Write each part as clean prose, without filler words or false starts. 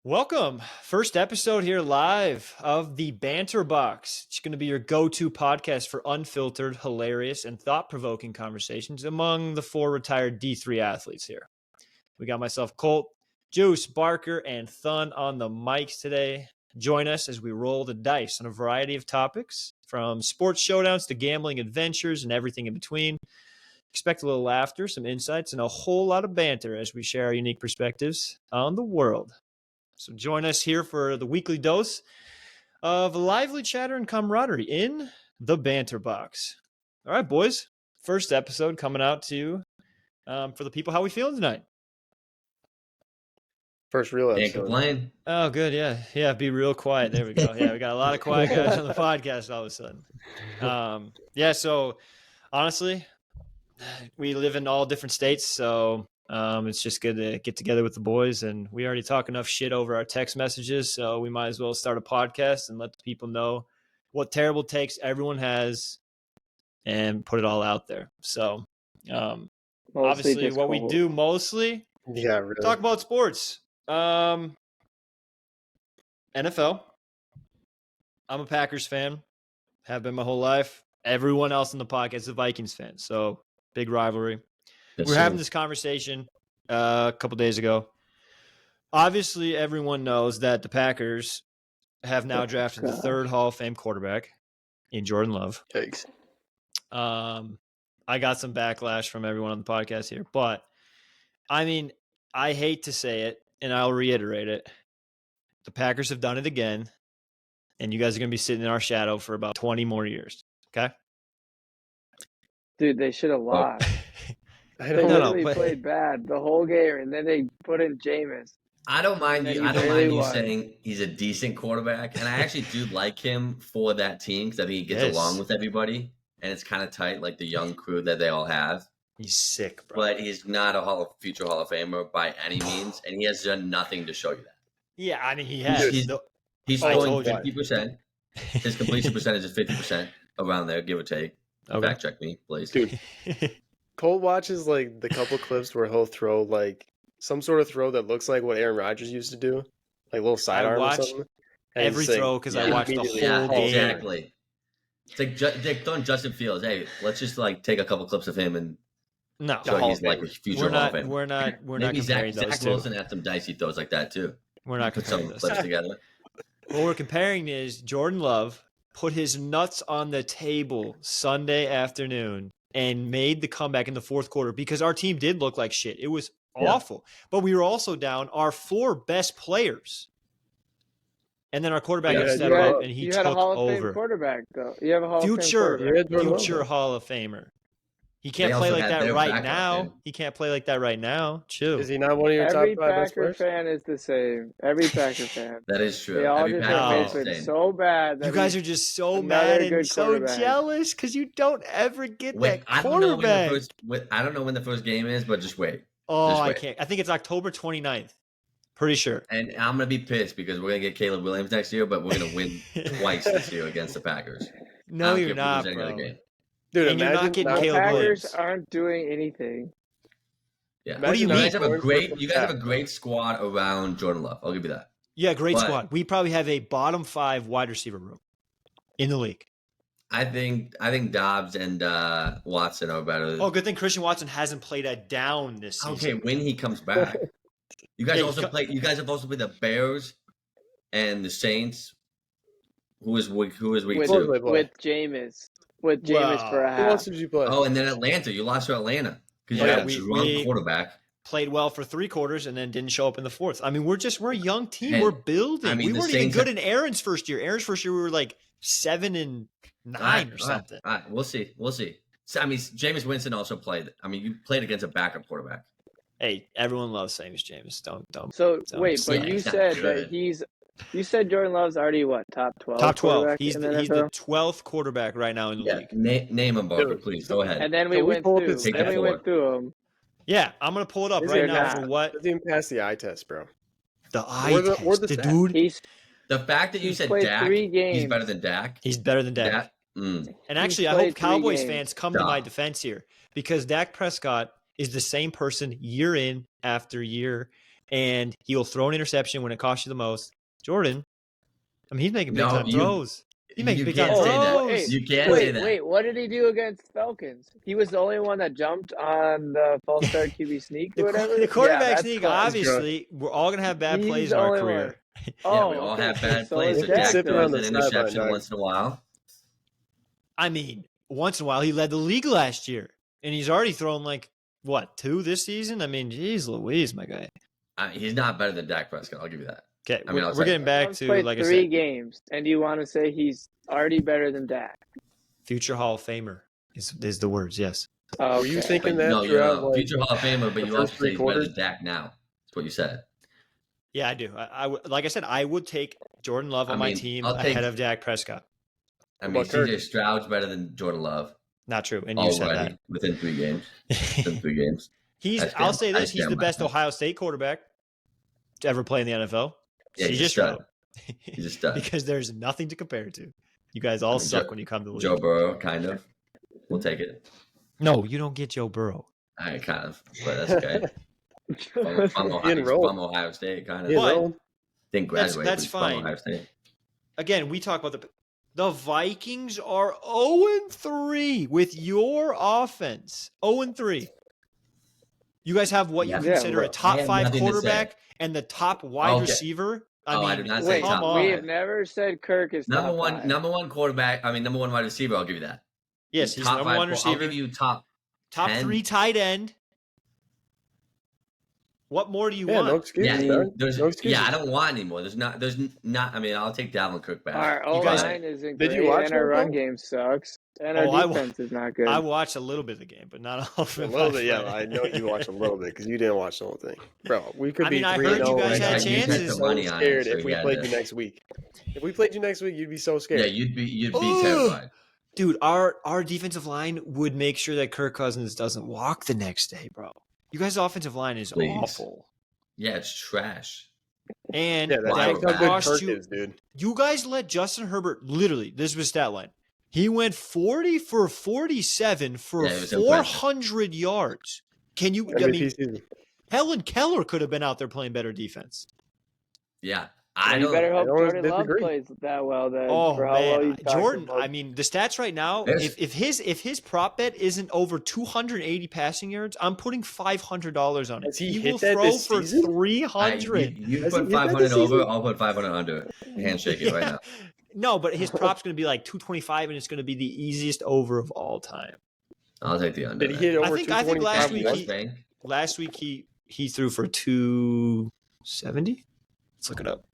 Welcome. First episode here live of the Banter Box. It's going to be your go-to podcast for unfiltered, hilarious, and thought-provoking conversations among the four retired D3 athletes here. We got myself, Colt, Juice, Barker, and Thun on the mics today. Join us as we roll the dice on a variety of topics, from sports showdowns to gambling adventures and everything in between. Expect a little laughter, some insights, and a whole lot of banter as we share our unique perspectives on the world. So join us here for the weekly dose of lively chatter and camaraderie in the Banter Box. All right, boys. First episode coming out to for the people. How we feeling tonight? First real episode. Can't complain. Oh, good. Yeah. Be real quiet. There we go. Yeah, we got a lot of quiet guys on the podcast all of a sudden. So honestly, we live in all different states, so it's just good to get together with the boys, and we already talk enough shit over our text messages, so we might as well start a podcast and let the people know what terrible takes everyone has and put it all out there. So obviously what we do mostly, talk about sports. NFL. I'm a Packers fan, have been my whole life. Everyone else in the podcast is a Vikings fan, so big rivalry. We're having this conversation a couple days ago. Obviously, everyone knows that the Packers have now drafted the third Hall of Fame quarterback in Jordan Love. Yikes. I got some backlash from everyone on the podcast here, but I mean, I hate to say it, and I'll reiterate it. The Packers have done it again, and you guys are going to be sitting in our shadow for about 20 more years, okay? Dude, they should have lost. They literally played bad the whole game, and then they put in Jameis. I don't mind you saying he's a decent quarterback, and I actually do like him for that team because I think he gets along with everybody, and it's kind of tight, like the young crew that they all have. He's sick, bro. But he's not a future Hall of Famer by any means, and he has done nothing to show you that. Yeah, I mean, he has. He's throwing 50%. His completion percentage is 50% around there, give or take. Okay. Fact check me, please. Dude, Cole watches like the couple clips where he'll throw like some sort of throw that looks like what Aaron Rodgers used to do, like a little sidearm or something. Every throw because I watched the whole game. Exactly. It's like throwing Justin Fields. Hey, let's just like take a couple clips of him and show he's like a future Hall of Famer. We're not Maybe comparing those Zach two. Wilson had some dicey throws like that too. We're not comparing those clips together. What we're comparing is Jordan Love put his nuts on the table Sunday afternoon and made the comeback in the fourth quarter because our team did look like shit. It was awful. But we were also down our four best players. And then our quarterback stepped up and he took over. You had a Hall of Fame quarterback, though. You have a Hall of Fame quarterback. Future Hall of Famer. He can't play like that right now. He can't play like that right now. Chill. Is he not one of your top five best players? Every Packer fan is the same. Every Packer fan. That is true. They all just make it so bad. You guys are just so mad and so jealous because you don't ever get that quarterback. I don't know when the first game is, but just wait. I can't. I think it's October 29th. Pretty sure. And I'm going to be pissed because we're going to get Caleb Williams next year, but we're going to win twice this year against the Packers. No, you're not, bro. Dude, and you're not getting Caleb Packers Williams. Aren't doing anything. Yeah. What do you mean? You guys have a great squad around Jordan Love. I'll give you that. Yeah, great squad. We probably have a bottom 5 wide receiver room in the league. I think Dobbs and Watson are better. Oh, good thing Christian Watson hasn't played a down this season. Okay, when he comes back. You guys have also played the Bears and the Saints. Who is week 2? With Jameis. With Jameis for a half. Who else did you play? Oh, and then Atlanta. You lost to Atlanta because you had a drunk quarterback. Played well for 3 quarters and then didn't show up in the fourth. I mean, we're a young team. And, we're building. We weren't even good in Aaron's first year. Aaron's first year, we were like 7-9 or something. All right. We'll see. So, I mean, Jameis Winston also played. I mean, you played against a backup quarterback. Hey, everyone loves Jameis. Don't. So wait, but you said that you said Jordan Love's already what, top 12? Top 12. He's the 12th quarterback right now in the league. Name him, Barker, please. Go ahead. And then we went through them. Yeah, I'm gonna pull it up right now for what? Doesn't even pass the eye test, bro. The eye test, the dude. The fact that you said Dak, he's better than Dak. He's better than Dak. And actually, I hope Cowboys fans come to my defense here because Dak Prescott is the same person year in after year. and he'll throw an interception when it costs you the most. Jordan, I mean, he's making big time throws. He makes big time throws. You can't say that. Wait, what did he do against Falcons? He was the only one that jumped on the false start QB sneak or whatever. The quarterback sneak, obviously, we're all going to have bad plays in our career. We all have bad plays. So Dak throws an interception once in a while. I mean, once in a while, he led the league last year, and he's already thrown like, what, 2 this season? I mean, geez Louise, my guy. He's not better than Dak Prescott. I'll give you that. Okay, we're getting back to, like I said. 3 games, and you want to say he's already better than Dak. Future Hall of Famer is the words, yes. Were you thinking that? No, future Hall of Famer, but you also say he's better than Dak now. That's what you said. Yeah, I do. Like I said, I would take Jordan Love on my team ahead of Dak Prescott. I mean, CJ Stroud's better than Jordan Love. Not true, and you said that. Within 3 games. I'll say this, he's the best Ohio State quarterback to ever play in the NFL. Yeah, he's a stud. He's a stud. Because there's nothing to compare to. You guys all suck when you come to the league. Joe Burrow, kind of. We'll take it. No, you don't get Joe Burrow. I kind of, but that's okay. from Ohio State, kind of. But didn't graduate. That's fine. From Ohio State. Again, we talk about the Vikings are 0-3 with your offense. 0-3. You guys have what you consider a top 5 quarterback and the top wide receiver. I do not say top. We have never said Kirk is number one quarterback. I mean, number 1 wide receiver. I'll give you that. Yes, he's number 1 receiver. I'll give you top 3 tight end. What more do you want? No excuses, no excuses. I don't want anymore. There's not. I mean, I'll take Dalvin Cook back. Our O-line isn't great, and our run game sucks, and our defense is not good. I watched a little bit of the game, but not all of it. A little bit, yeah. I know you watched a little bit because you didn't watch the whole thing, bro. We could be 3-0. I heard you guys had chances. So scared if we played you next week. If we played you next week, you'd be so scared. Yeah, you'd be terrified. Dude, our defensive line would make sure that Kirk Cousins doesn't walk the next day, bro. You guys' offensive line is awful. Yeah, it's trash. And that cost you. Dude. You guys let Justin Herbert, literally, this was stat line. He went 40 for 47 for 400 yards. Can you, Helen Keller could have been out there playing better defense. Yeah. You better hope Jordan Love plays that well then. Oh, man. Jordan, I mean, the stats right now, if his prop bet isn't over 280 passing yards, I'm putting $500 on it. He will throw for 300. You put 500 over, I'll put 500 under. Handshake it right now. No, but his prop's going to be like 225, and it's going to be the easiest over of all time. I'll take the under. Did he hit over 225? I think last week he threw for 270. Let's look it up.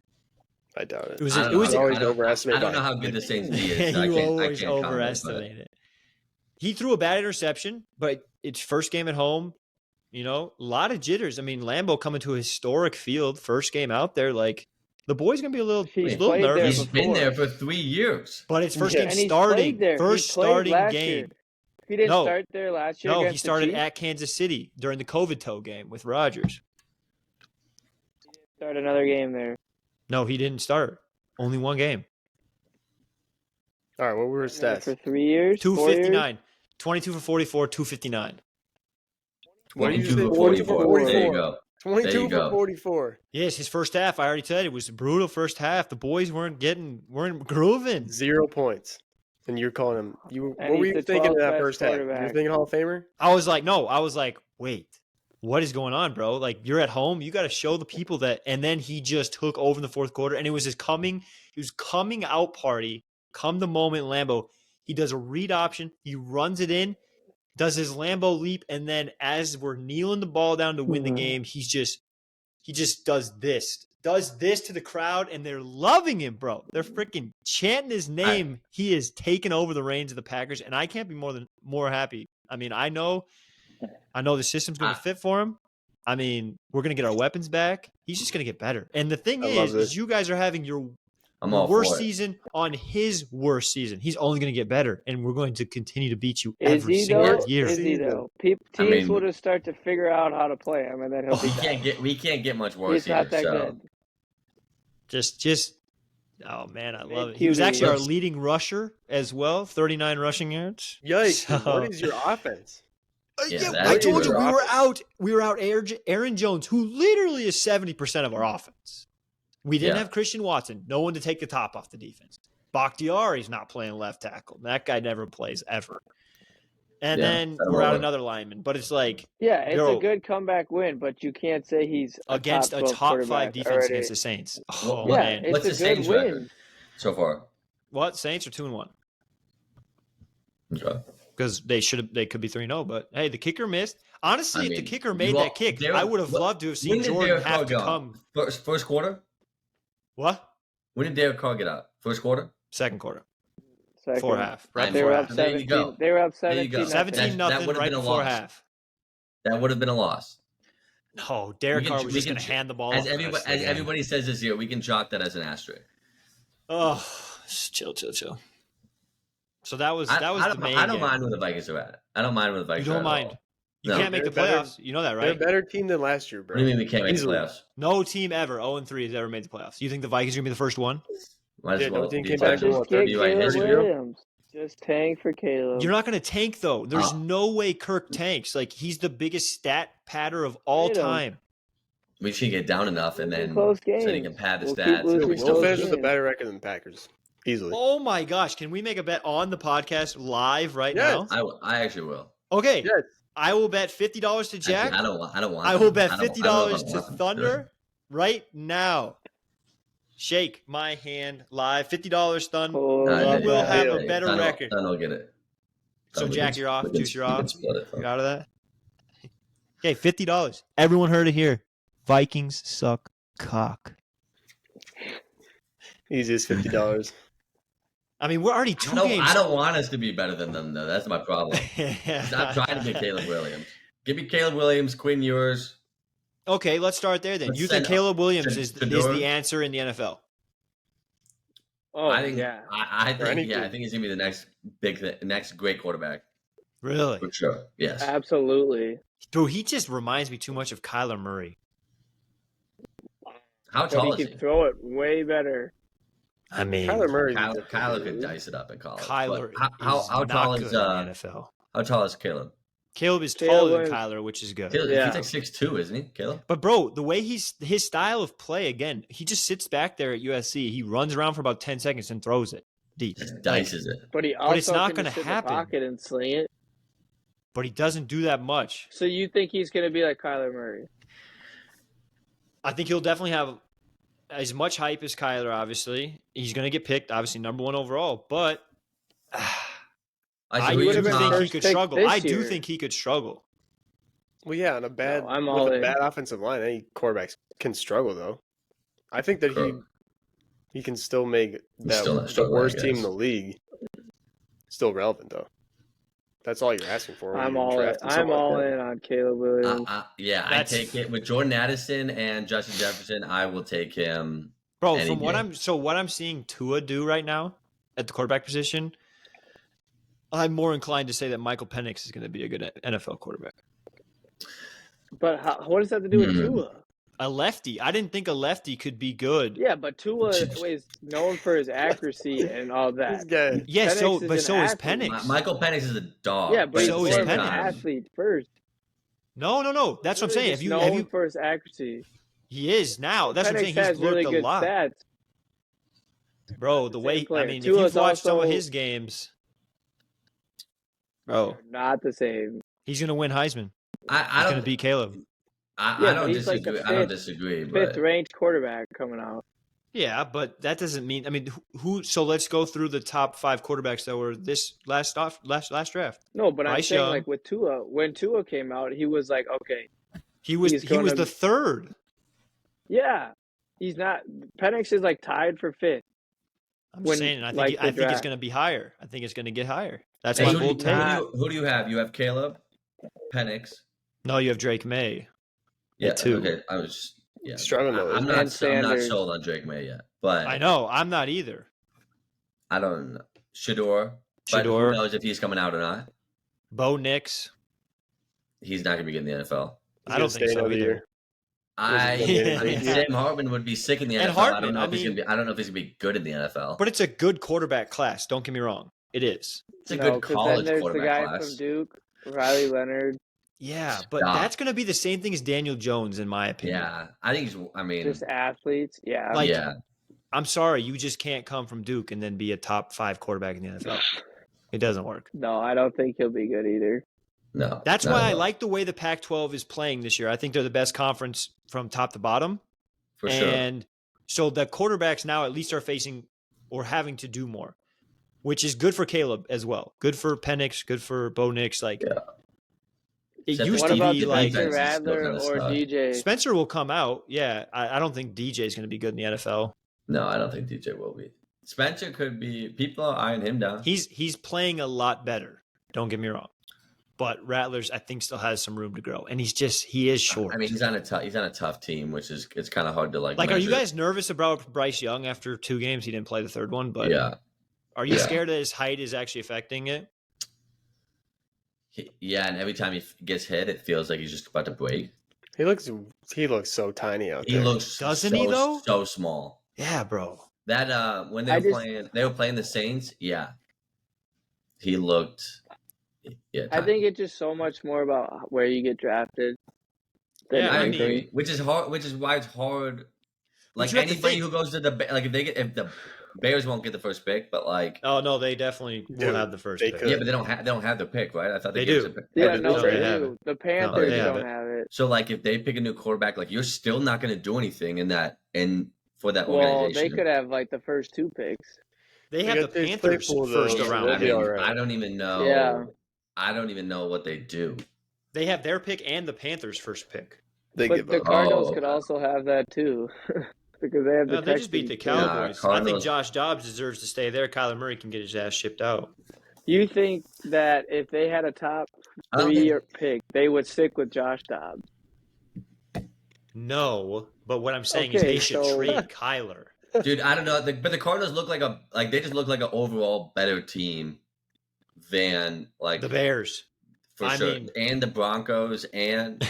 I doubt it. It was always overestimated. I don't know how good the Saints D is. You always overestimate it. He threw a bad interception, but it's first game at home. You know, a lot of jitters. I mean, Lambeau coming to a historic field, first game out there. Like, the boy's going to be a little nervous. He's been there for 3 years. But it's first game starting. First starting game. He didn't start there last year. No, he started at Kansas City during the COVID toe game with Rodgers. He didn't start another game there. No, he didn't start. Only 1 game. All right, what were his stats? For 3 years? 259. 22 for 44, 259. 22 for 44. There you go. 22 for 44. Yes, his first half, I already said it was a brutal first half. The boys weren't grooving. 0 points. And you're calling him. What were you thinking in that first half? You were thinking Hall of Famer? I was like, wait. What is going on, bro? Like, you're at home. You got to show the people that. And then he just took over in the fourth quarter, and it was his coming out party. Come the moment, Lambeau. He does a read option. He runs it in, does his Lambeau leap, and then as we're kneeling the ball down to win the game, he just does this to the crowd, and they're loving him, bro. They're freaking chanting his name. He is taking over the reins of the Packers, and I can't be more happy. I mean, I know the system's going to fit for him. I mean, we're going to get our weapons back. He's just going to get better. And the thing is you guys are having your worst season on his worst season. He's only going to get better, and we're going to continue to beat you every single year. Is he, though? Teams would have started to figure out how to play him, and then he'll be we can't get much worse. He's not that good. Just oh, man, I love it. He was actually our leading rusher as well, 39 rushing yards. Yikes. What is your offense? I told you we were out Aaron Jones, who literally is 70% of our offense. We didn't have Christian Watson, no one to take the top off the defense. Bakhtiari's not playing left tackle. That guy never plays ever. And then we're out another lineman. But it's like, it's a good comeback win, but you can't say he's against a top 5 defense against the Saints. Oh, man. What's the Saints record so far? What? Saints are 2-1. Okay. Because they could be 3-0, but hey, the kicker missed. Honestly, if the kicker made that kick, I would have loved to have seen Jordan have to come. First quarter? What? When did Derek Carr get out? First quarter? Second quarter. Before half. Right they were up 17. They were up 17. 17-0 right before half. That would have been a loss. No, Derek Carr was just going to hand the ball as everybody says this year, we can chalk that as an asterisk. Oh, chill. So that was the main I don't game. mind where the Vikings are at. I don't mind where the Vikings are at. You don't mind. You can't make the playoffs. You know that, right? They're a better team than last year, bro. What do you mean we can't make the playoffs? No team ever 0-3 has ever made the playoffs. You think the Vikings are going to be the first one? Might as well. No team came back to just get Caleb Williams. Just tank for Caleb. You're not going to tank, though. There's no way Kirk tanks. Like, he's the biggest stat patter of all time. We should get down enough and then so he can pad the stats. We still finish with a better record than the Packers. Easily. Oh, my gosh. Can we make a bet on the podcast live now? I actually will. Okay. Yes. I will bet $50 to Jack. Actually, I don't want I will bet $50 to Thunder right now. Shake my hand live. $50, Thun. You will have a better record. Thun will get it. So, Jack, you're off. Juice, you're off. You're out of that? Okay, $50. Everyone heard it here. Vikings suck cock. Easiest $50. I mean, we're already two games. I don't want us to be better than them, though. That's my problem. I'm trying to get Caleb Williams. Give me Caleb Williams, Quinn Ewers. Okay, let's start there then. You think Caleb Williams is the answer in the NFL? Oh, I think he's gonna be the next great quarterback. Really? For sure. Yes. Absolutely. Dude, he just reminds me too much of Kyler Murray. How tall is he? He can throw it way better. I mean, Kyler could dice it up in college. How tall is in the NFL? How tall is Caleb? Caleb is taller than Kyler, which is good. He's like 6'2", isn't he, Caleb? But bro, the way his style of play, again, he just sits back there at USC. He runs around for about 10 seconds and throws it deep. Just dices it. But it's not going to happen. In the pocket and sling it. But he doesn't do that much. So you think he's going to be like Kyler Murray? I think he'll definitely have as much hype as Kyler, obviously. He's going to get picked, obviously, number 1 overall. But I do think he could struggle. I do think he could struggle. Well, yeah, on a bad offensive line, any quarterbacks can struggle, though. I think that he can still make the worst team in the league still relevant, though. That's all you're asking for. I'm all in on Caleb Williams. I take it with Jordan Addison and Justin Jefferson. I will take him. Bro, from what I'm seeing Tua do right now at the quarterback position, I'm more inclined to say that Michael Penix is going to be a good NFL quarterback. But what does that have to do with Tua? A lefty. I didn't think a lefty could be good. Yeah, but Tua is known for his accuracy and all that. Yeah, so is Penix. Michael Penix is a dog. Yeah, but so he's more of an athlete first. No. That's what I'm saying. He's known for his accuracy. He is now. That's what I'm saying. He's worked really a lot. Stats. Bro, the way if you've watched some of his games, bro, not the same. He's going to win Heisman. He's going to beat Caleb. I don't disagree. I don't disagree. Fifth ranked quarterback coming out. Yeah, but that doesn't mean. I mean, who? So let's go through the top 5 quarterbacks that were this last draft. No, but I'm saying like with Tua, when Tua came out, he was like, okay, he was the third. Yeah, he's not. Penix is like tied for 5th. I'm saying, I think it's going to be higher. I think it's going to get higher. That's my bold take. Who do you have? You have Caleb, Penix. No, you have Drake May. Yeah, 2. Okay. I was struggling. I'm not sold on Drake May yet, but I know I'm not either. I don't know. Shador. But who knows if he's coming out or not? Bo Nix. He's not going to be getting the NFL. I don't think so either. I mean, Sam Hartman would be sick in the NFL. I don't know if he's going to be good in the NFL. But it's a good quarterback class. Don't get me wrong. It is. It's a good college quarterback class. There's the guy from Duke. Riley Leonard. Yeah, but that's going to be the same thing as Daniel Jones, in my opinion. Yeah, I think just athletes. Yeah. Like, I'm sorry, you just can't come from Duke and then be a top 5 quarterback in the NFL. It doesn't work. No, I don't think he'll be good either. No. That's why I like the way the Pac-12 is playing this year. I think they're the best conference from top to bottom. For sure. And so the quarterbacks now at least are facing or having to do more, which is good for Caleb as well. Good for Penix, good for Bo Nix. Like, it used to be like Spencer Rattler or DJ. Spencer will come out. Yeah, I don't think DJ is going to be good in the NFL. No, I don't think DJ will be. Spencer could be. People are eyeing him down. He's playing a lot better. Don't get me wrong, but Rattlers I think still has some room to grow, and he is short. I mean, he's on a tough team, which is it's kind of hard to like. Are you guys nervous about Bryce Young after 2 games? He didn't play the third one, but are you scared that his height is actually affecting it? And every time he gets hit, it feels like he's just about to break. He looks so tiny out there. He looks he though? So small. Yeah, bro. That when they were playing the Saints. Yeah, he looked. Yeah, I think it's just so much more about where you get drafted. I agree. Which is hard. Which is why it's hard. Like anybody who goes to if the Bears won't get the first pick, but like they definitely will have the first pick. Yeah, but they don't have the pick, right? I thought they do. Yeah, no, they do. The Panthers don't have it. So like if they pick a new quarterback, like you're still not going to do anything for that organization. Well, they could have like the first 2 picks. They have the Panthers first around. I don't even know. Yeah. I don't even know what they do. They have their pick and the Panthers' first pick. But the Cardinals could also have that too. Because they have the they just beat the Cowboys. I think Josh Dobbs deserves to stay there. Kyler Murray can get his ass shipped out. You think that if they had a top 3 pick, they would stick with Josh Dobbs? No, but what I'm saying is they should trade Kyler. Dude, I don't know, but the Cardinals look they just look like an overall better team than like the Bears. For sure. And the Broncos and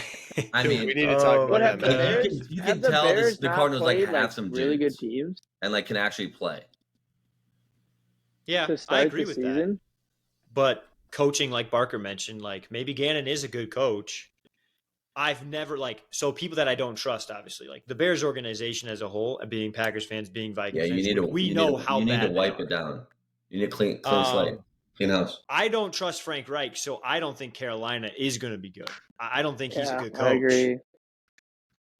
I mean, we need to talk about that. You can tell the Cardinals like have some really good teams and like can actually play. Yeah, I agree with that. But coaching, like Barker mentioned, like maybe Gannon is a good coach. I've never so people that I don't trust, obviously, like the Bears organization as a whole, being Packers fans, being Vikings fans, we know how bad they are. You need to wipe it down. You need a clean slate. Clean house. I don't trust Frank Reich, so I don't think Carolina is going to be good. I don't think he's a good coach. I agree.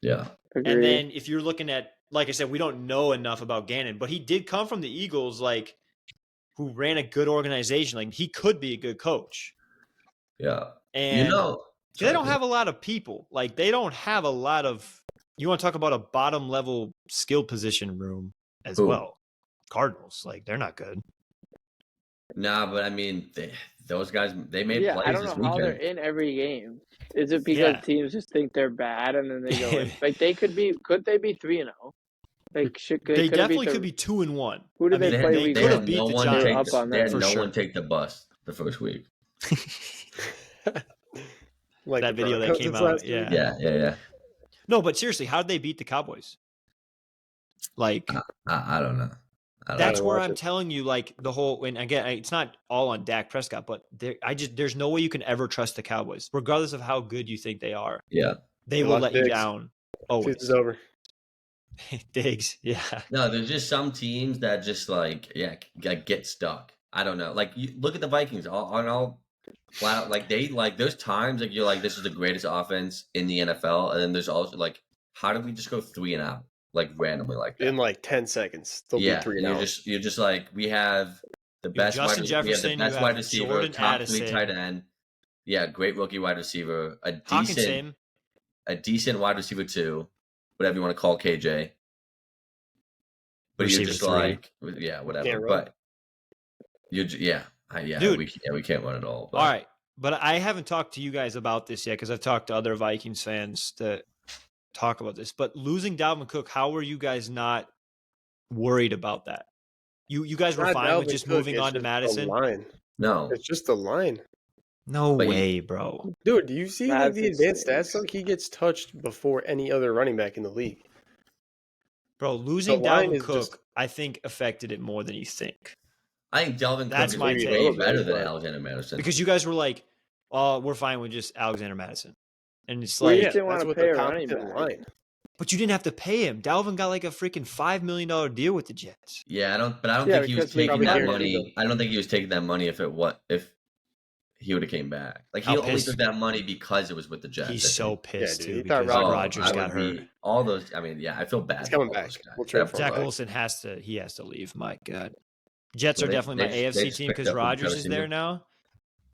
Yeah. And then if you're looking at, like I said, we don't know enough about Gannon, but he did come from the Eagles, like, who ran a good organization. Like, he could be a good coach. Yeah. And they don't have a lot of people. Like, they don't have a lot of – you want to talk about a bottom-level skill position room as well. Cardinals, like, they're not good. Nah, but I mean, those guys, they made plays this weekend. I don't know how they're in every game. Is it because teams just think they're bad and then they go in? Like, could they be 3-0? Like, they definitely could be 2-1. Who did they play week 1? They could have beat the Giants. They had no one take the bus the first week. Like that video that came out. Yeah. No, but seriously, how did they beat the Cowboys? Like, I don't know. That's where I'm telling you, like, the whole, and again, it's not all on Dak Prescott, but there's no way you can ever trust the Cowboys, regardless of how good you think they are. Yeah. They will let you down. Always. It's over. Diggs, yeah. No, there's just some teams that just get stuck. I don't know. Like, you look at the Vikings on all flat, like there's times like you're like, this is the greatest offense in the NFL, and then there's also like, how did we just go 3-0? Like randomly like that. In like 10 seconds. They'll be 3-0. You're just like, we have the best wide receiver, Jordan top Addison. 3 tight end. Yeah, great rookie wide receiver, a decent wide receiver too, whatever you want to call KJ. But receiver you're just 3. Like, whatever. But dude, we can't run it all. But. All right, but I haven't talked to you guys about this yet because I've talked to other Vikings fans that talk about this, but losing Dalvin Cook, how were you guys not worried about that? You guys were fine with just moving on to Madison? No. It's just the line. No way, bro. Dude, do you see like the advanced stats? Like he gets touched before any other running back in the league. Bro, losing Dalvin Cook, I think, affected it more than you think. I think Dalvin Cook is way better than Alexander Madison. Because you guys were like, we're fine with just Alexander Madison. And it's We like, just didn't want to pay a running back. But you didn't have to pay him. Dalvin got like a freaking $5 million deal with the Jets. Yeah, I don't think he was taking that money. I don't think he was taking that money if he would have came back. Like, he only took that money because it was with the Jets. He's so pissed, too, because Rodgers got hurt. All those, I mean, yeah, I feel bad. He's coming back. Zach Wilson has to leave. My God. Jets are definitely my AFC team because Rodgers is there now.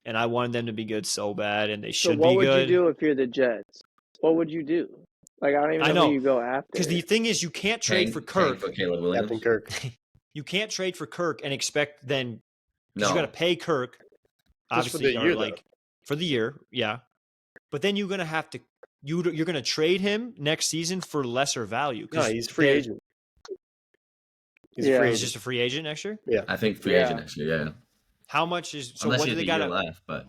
And I wanted them to be good so bad, and they should be good. So what would you do if you're the Jets? What would you do? Like, I don't even know who you go after. Because the thing is, you can't trade for Kirk. For Caleb Williams. Captain Kirk. You can't trade for Kirk and expect then you got to pay Kirk. Obviously, for the year, yeah. But then you're gonna have to you're gonna trade him next season for lesser value. No, he's free agent. He's just a free agent next year. Yeah, I think free agent next year. Yeah. How much is so? Unless what do they got left? But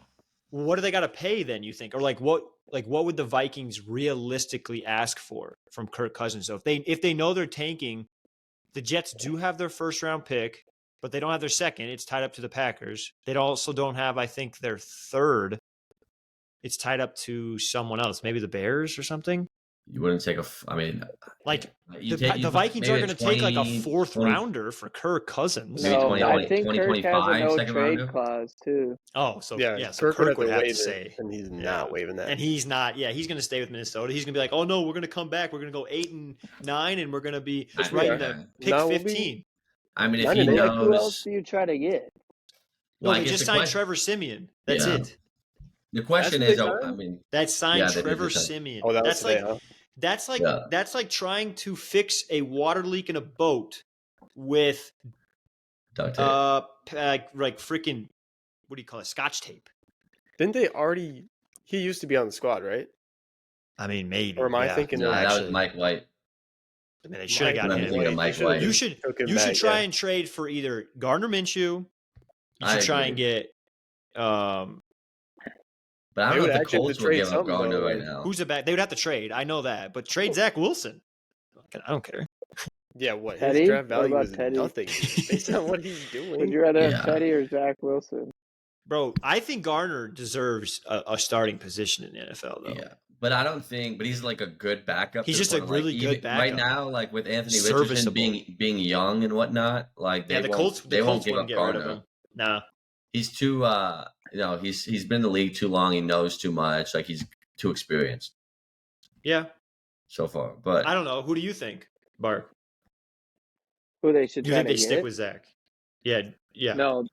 what do they got to pay then? You think, or what would the Vikings realistically ask for from Kirk Cousins? So if they know they're tanking, the Jets do have their first round pick, but they don't have their second. It's tied up to the Packers. They also don't have, I think, their third. It's tied up to someone else, maybe the Bears or something. You wouldn't take the Vikings are going to take like a fourth rounder for Kirk Cousins. No, I think Kirk has a no trade clause too. Oh, so Kirk would have to say, and he's not waiving that. And he's not. Yeah, he's going to stay with Minnesota. He's going to be like, oh no, we're going to come back. We're going to go 8-9, and we're going to be right in the pick 15. I mean, if he knows, who else do you try to get? No, they just signed Trevor Siemian. That's it. The question is, that's signed Trevor Siemian. Oh, that's like trying to fix a water leak in a boat with duct tape. Like freaking, what do you call it? Scotch tape. Didn't they already? He used to be on the squad, right? I mean, maybe. Or am I thinking? No, that was Mike White. I mean, they should have gotten him. Mike White. You should try and trade for either Gardner Minshew. You should try and get. But I don't know if the Colts will give up Gardner right now. Who's the back? They would have to trade. I know that, but trade Zach Wilson. I don't care. Yeah, what Teddy? His draft value is Teddy? nothing based on what he's doing. Would you rather have Teddy or Zach Wilson? Bro, I think Gardner deserves a starting position in the NFL, though. Yeah, but I don't think. But he's like a good backup. He's just a really good backup right now. Like with Anthony Richardson being young and whatnot. Like the Colts won't give up Gardner. Nah, he's too. He's been in the league too long. He knows too much. Like he's too experienced. Yeah. So far, but I don't know. Who do you think, Bart? Who they should? You think they stick with Zach? Yeah. No,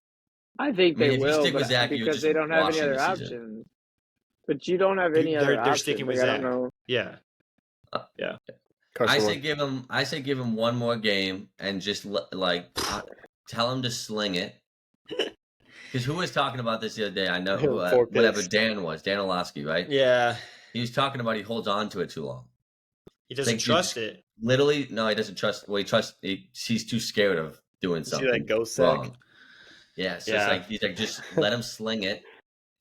I think they will stick with Zach, because they don't have any other options. But you don't have any other options. They're sticking with Zach. Yeah. I say give him one more game and just tell him to sling it. Because who was talking about this the other day? I know whatever Dan Orlovsky, right? Yeah. He was talking about he holds on to it too long. He doesn't trust it. Literally, no, he doesn't trust. Well, he's too scared of doing something See that ghost wrong. sack? Yeah, so it's like he's like, just let him sling it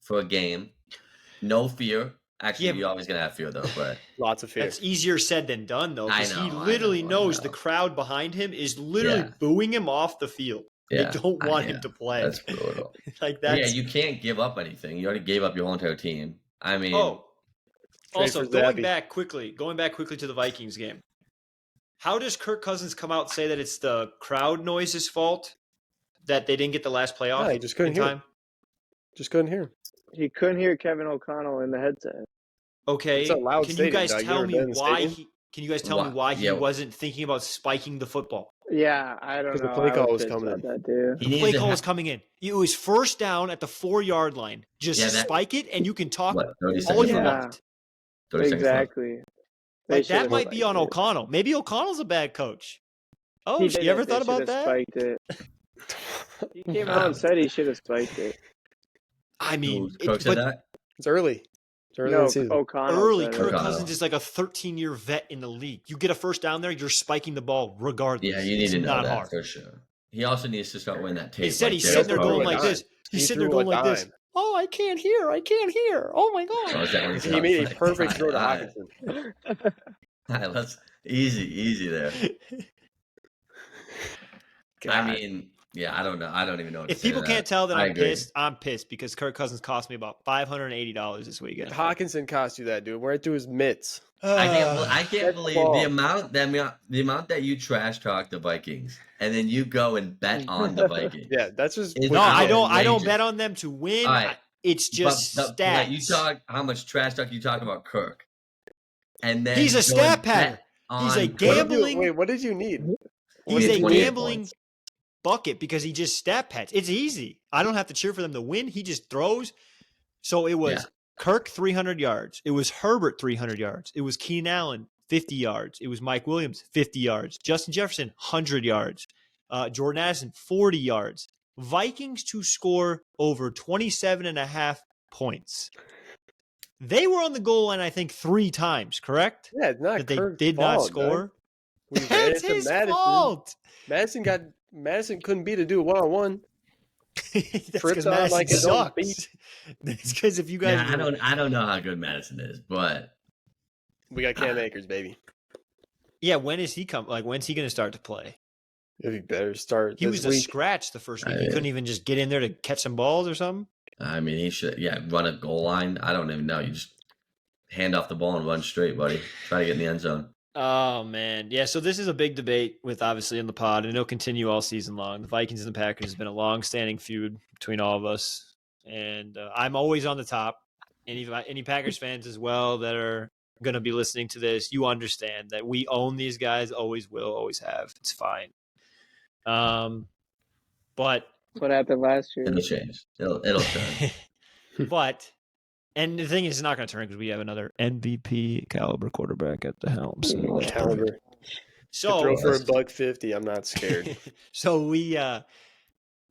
for a game. No fear. Actually, you're always gonna have fear though, but lots of fear. That's easier said than done though, because he literally knows the crowd behind him is literally booing him off the field. Yeah, they don't want him to play. That's brutal. You can't give up anything. You already gave up your whole entire team. I mean, also going back quickly to the Vikings game. How does Kirk Cousins come out and say that it's the crowd noise's fault that they didn't get the last playoff? No, he just couldn't hear him. Just couldn't hear him. He couldn't hear Kevin O'Connell in the headset. Okay, it's a loud can you guys tell me why? Can you guys tell me why he wasn't thinking about spiking the football? Yeah, I don't know. Because the play call was coming in. The play call was coming in. It was first down at the 4-yard line. Just spike it, and you can talk all you want. Exactly. That might be on O'Connell. Maybe O'Connell's a bad coach. Oh, you ever thought about that? Spiked it. He came out and said he should have spiked it. I mean, it's early. O'Connell. Kirk Cousins is like a 13-year vet in the league. You get a first down there, you're spiking the ball regardless. Yeah, you need to know that for sure. He also needs to start winning that tape. Instead, he's sitting there going like this. He's sitting there going like this. Oh, I can't hear. Oh, my God. He made a perfect throw to Hockenson. That's easy there. I mean, Yeah, I don't know. I don't even know. If people can't tell that I'm pissed because Kirk Cousins cost me about $580 this weekend. Hawkinson cost you that, dude. Right through his mitts. I can't believe the amount that you trash talk the Vikings and then you go and bet on the Vikings. Yeah, that's just no. I don't bet on them to win. Right. It's just stats. You talk how much trash talk you talk about Kirk, and then he's a stat pattern. He's a gambling. Wait, what did you need? He's a gambling bucket because he just stat pads. It's easy. I don't have to cheer for them to win. He just throws. So it was Kirk 300 yards. It was Herbert 300 yards. It was Keenan Allen 50 yards. It was Mike Williams 50 yards. Justin Jefferson 100 yards. Jordan Addison 40 yards. Vikings to score over 27.5 points. They were on the goal line, I think, 3 times, correct? Yeah, it's not that they did not score. It's his fault. Madison couldn't beat a dude one-on-one. That's because Madison sucks. That's because if you guys, I don't know how good Madison is, but we got Cam Akers, baby. Yeah, when is he when's he going to start to play? If he better start. He was a scratch the first week. He couldn't even just get in there to catch some balls or something. I mean, he should, run a goal line. I don't even know. You just hand off the ball and run straight, buddy. Try to get in the end zone. Oh, man. Yeah, so this is a big debate with obviously in the pod, and it'll continue all season long. The Vikings and the Packers has been a long-standing feud between all of us, and I'm always on the top. Any Packers fans as well that are going to be listening to this, you understand that we own these guys, always will, always have. It's fine. But what happened last year? It'll change. It'll turn. And the thing is, it's not going to turn because we have another MVP caliber quarterback at the helm. So throw for $150. I'm not scared. So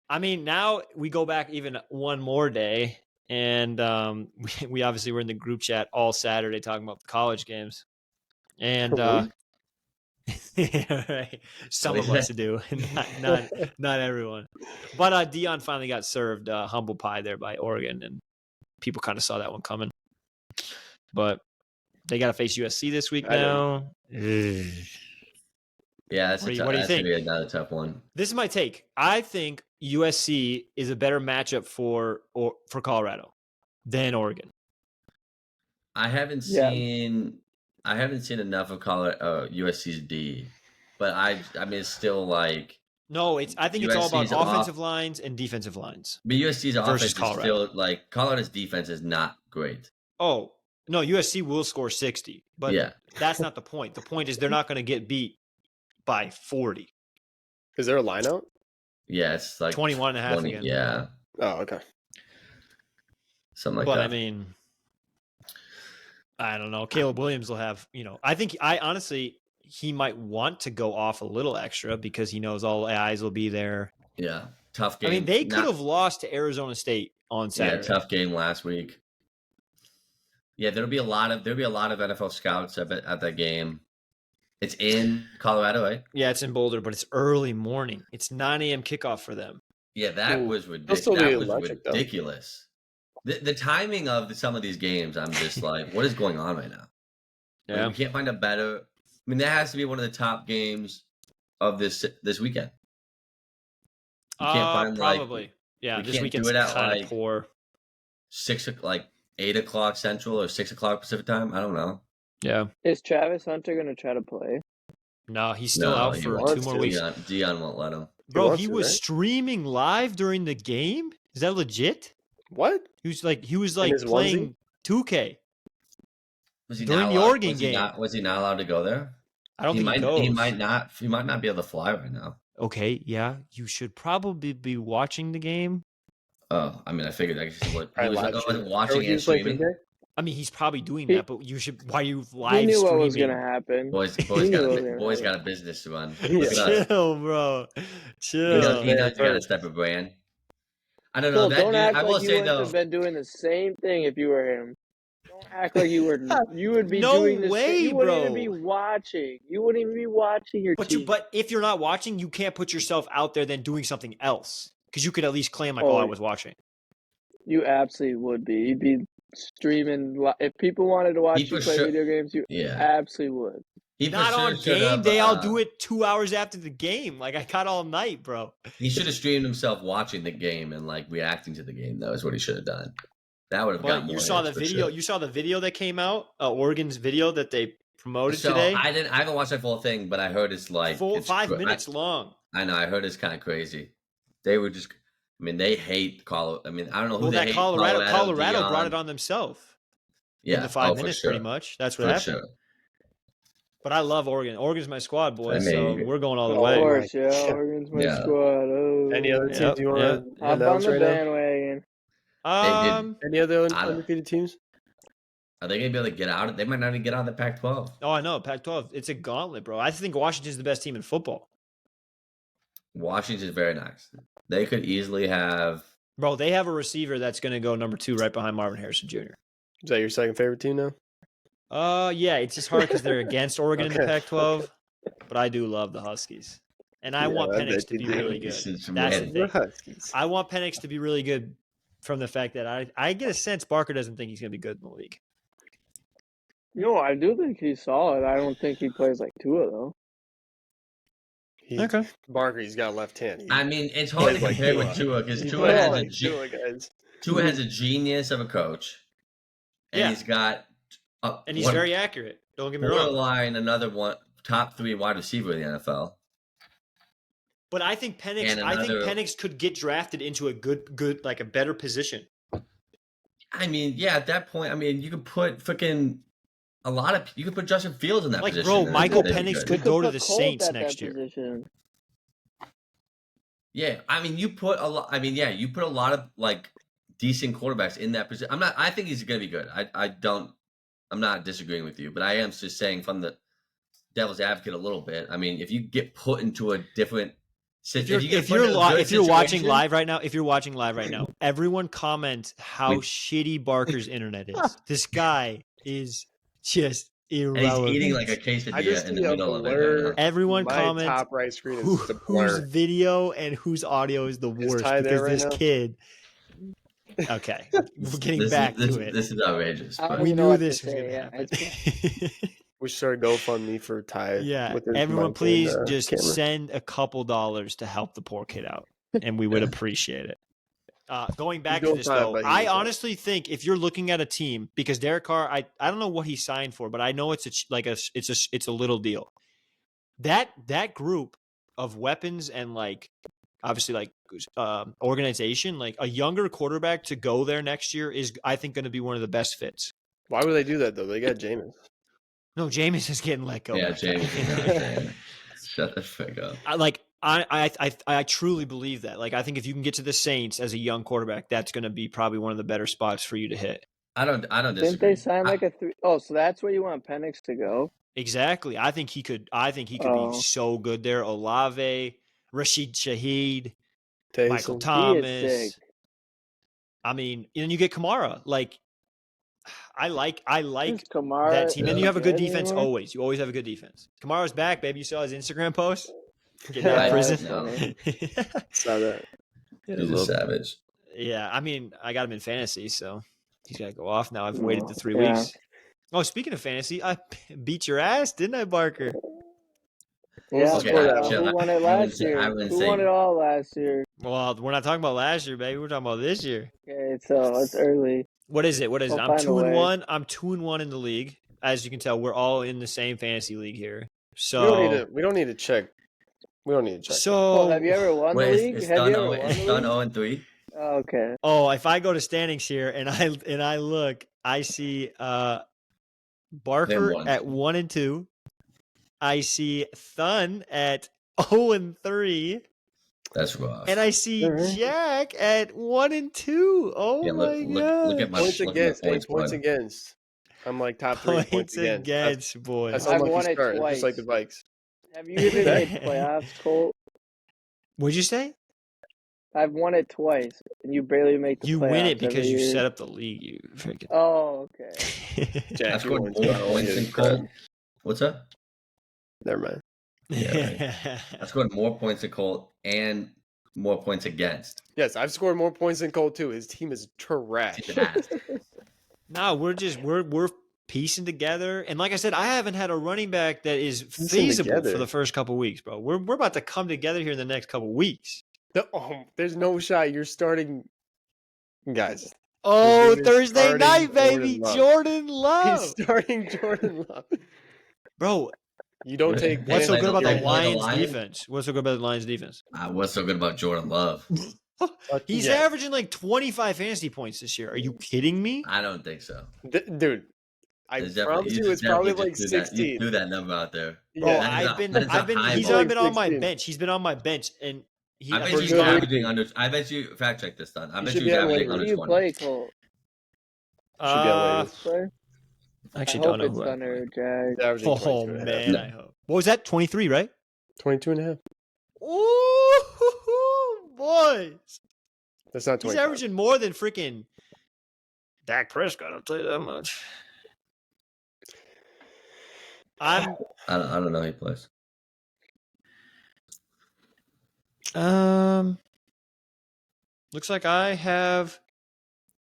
now we go back even one more day, and we obviously were in the group chat all Saturday talking about the college games, and right, some of us do, not everyone. But Dion finally got served humble pie there by Oregon, and people kind of saw that one coming. But they got to face USC this week now. Yeah, what do you think? Another tough one. This is my take. I think USC is a better matchup for Colorado than Oregon. I haven't seen enough of USC's D, but I mean it's still like no. I think it's all about offensive lines and defensive lines. But USC's offense is still like Colorado's defense is not great. Oh no, USC will score 60, but that's not the point. The point is they're not going to get beat by 40. Is there a line out? Yeah, it's like 21.5 again. Yeah. Oh, okay. Something like that. But I mean, I don't know. Caleb Williams will have, I honestly, he might want to go off a little extra because he knows all eyes will be there. Yeah. Tough game. I mean, they could have lost to Arizona State on Saturday. Yeah, tough game last week. Yeah, there'll be a lot of NFL scouts at that game. It's in Colorado, right? Yeah, it's in Boulder, but it's early morning. It's 9 a.m. kickoff for them. Yeah, that was ridiculous. The timing of some of these games, I'm just like, what is going on right now? Yeah, like, we can't find a better. I mean, that has to be one of the top games of this weekend. You can't find probably. This weekend's kind of poor. 8 o'clock Central or 6 o'clock Pacific time. I don't know. Yeah. Is Travis Hunter going to try to play? No, he's still out for 2 more weeks. Dion won't let him. Bro, he was streaming live during the game? Is that legit? What? He was playing 2K. Was he during the Oregon game? Was he not allowed to go there? I don't think he goes. He might not be able to fly right now. Okay, yeah. You should probably be watching the game. Oh, I mean, I figured that he was watching and streaming. I mean, he's probably doing that, but you should. Why are you live streaming? He knew what was going to happen. Boys got a business to run. Chill, bro. Chill. He knows you got to step a brand. I don't know. Don't act like you wouldn't have been doing the same thing if you were him. Don't act like you were. You would be doing the same. You wouldn't even be watching. You wouldn't even be watching your team. But if you're not watching, you can't put yourself out there then doing something else because you could at least claim I was watching. You absolutely would be. You'd be streaming. If people wanted to watch you play video games, you absolutely would. Not on game day. I'll do it 2 hours after the game. Like I got all night, bro. He should have streamed himself watching the game and like reacting to the game. That was what he should have done. That would have got more. You saw the video. Sure. You saw the video that came out. Oregon's video that they promoted today. I haven't watched that full thing, but I heard it's like 5 minutes long. I know. I heard it's kind of crazy. They were just. I mean, they hate Colorado. I mean, I don't know who they hate. Colorado brought it on themselves. Yeah, in the 5 minutes, pretty much. That's what happened. Sure. But I love Oregon. Oregon's my squad, boys. So we're going all the way. Of course, yeah. Oregon's my squad. Oh. Any other teams you want to announce on the bandwagon? Any other undefeated teams? Are they going to be able to get out? They might not even get on the Pac-12. Oh, I know. Pac-12. It's a gauntlet, bro. I think Washington's the best team in football. Washington's very nice. They could easily have... Bro, they have a receiver that's going to go number 2 right behind Marvin Harrison Jr. Is that your second favorite team now? Yeah, it's just hard because they're against Oregon in the Pac-12, but I do love the Huskies. And I want Penix to be really good. That's the thing. I want Penix to be really good from the fact that I get a sense Barker doesn't think he's going to be good in the league. No, I do think he's solid. I don't think he plays like Tua, though. Okay. Barker, he's got a left hand. I mean, it's hard to compare with Tua because Tua has a genius of a coach. And he's got... and he's very accurate. Don't get me wrong. Borderline another one, top 3 wide receiver in the NFL. But I think Penix could get drafted into a good like a better position. I mean, yeah, at that point, I mean, you could put freaking you could put Justin Fields in that position. Like, bro, Michael Penix could go to the Saints next year. Yeah, I mean, you put a lot. I mean, yeah, you put a lot of like decent quarterbacks in that position. I think he's going to be good. I'm not disagreeing with you, but I am just saying from the devil's advocate a little bit. I mean, if you get put into a different situation, if you're watching live right now, everyone comment how shitty Barker's internet is. This guy is just irrelevant. And he's eating like a quesadilla in the middle of it. Everyone comment top right screen is whose video and whose audio is the worst because this kid. Okay, we're getting back to it. This is outrageous. We knew this was going to happen. We should start a GoFundMe for Ty. Yeah, everyone please just send a couple dollars to help the poor kid out, and we would appreciate it. Going back to this, though, I honestly think if you're looking at a team, because Derek Carr, I don't know what he signed for, but I know it's a little deal. That group of weapons and like obviously like organization, like a younger quarterback to go there next year is, I think, going to be one of the best fits. Why would they do that though? They got Jameis. No, Jameis is getting let go. Yeah, Jameis. Shut the fuck up. I truly believe that. Like, I think if you can get to the Saints as a young quarterback, that's going to be probably one of the better spots for you to hit. I don't disagree. Didn't they sign like a 3? Oh, so that's where you want Penix to go? Exactly. I think he could be so good there. Olave, Rashid Shaheed, Michael Thomas. I mean, and you get Kamara. Like, I like Kamara, that team. And you have a good defense always. You always have a good defense. Kamara's back, baby. You saw his Instagram post? Getting out of prison. Saw that. He's a savage. Yeah, I mean, I got him in fantasy, so he's got to go off now. I've waited the 3 weeks. Oh, speaking of fantasy, I beat your ass, didn't I, Barker? Yeah, who won it last year? Who won it all last year? Well, we're not talking about last year, baby. We're talking about this year. Okay, so it's early. What is it? I'm 2-1. I'm 2-1 in the league. As you can tell, we're all in the same fantasy league here. So we don't need to check. So have you ever won the league? It's done 0-3. Okay. Oh, if I go to standings here and I look, I see Barker at 1-2. I see Thun at 0-3. That's rough. And I see Jack at 1-2. Oh my god! Look at my points against. I'm like top 3 points against, boy. That's I've won it twice. Just like the Vikes. Have you even made playoffs, Colt? What'd you say? I've won it twice, and you barely make the playoffs. You win it because you set up the league. You freaking. Oh, okay. Jack, I scored 4 points in Colt. What's up? Never mind. Yeah, right. I scored more points than Colt and more points against. Yes, I've scored more points than Colt too. His team is trash. No, we're piecing together. And like I said, I haven't had a running back that is feasible for the first couple weeks, bro. We're about to come together here in the next couple weeks. There's no shot you're starting, guys. Oh, Thursday night, baby. Jordan Love. He's starting Jordan Love. Bro, you don't take. What's so good about the Lions defense? What's so good about the Lions defense? What's so good about Jordan Love? He's averaging like 25 fantasy points this year. Are you kidding me? I don't think so. Dude, I promise you it's probably like 16. You threw that number out there. Yeah, he's not been on my bench. He's been on my bench, and I bet he's averaging under. I bet you fact check this, Don. I bet he's averaging under 20. Play, Cole? I actually don't know who Thunder, Jag. Oh man, I hope. What was that? 23, right? 22 and a half. Ooh, boys. That's not 25. He's averaging more than freaking Dak Prescott. I'll tell you that much. I don't know who he plays. Looks like I have.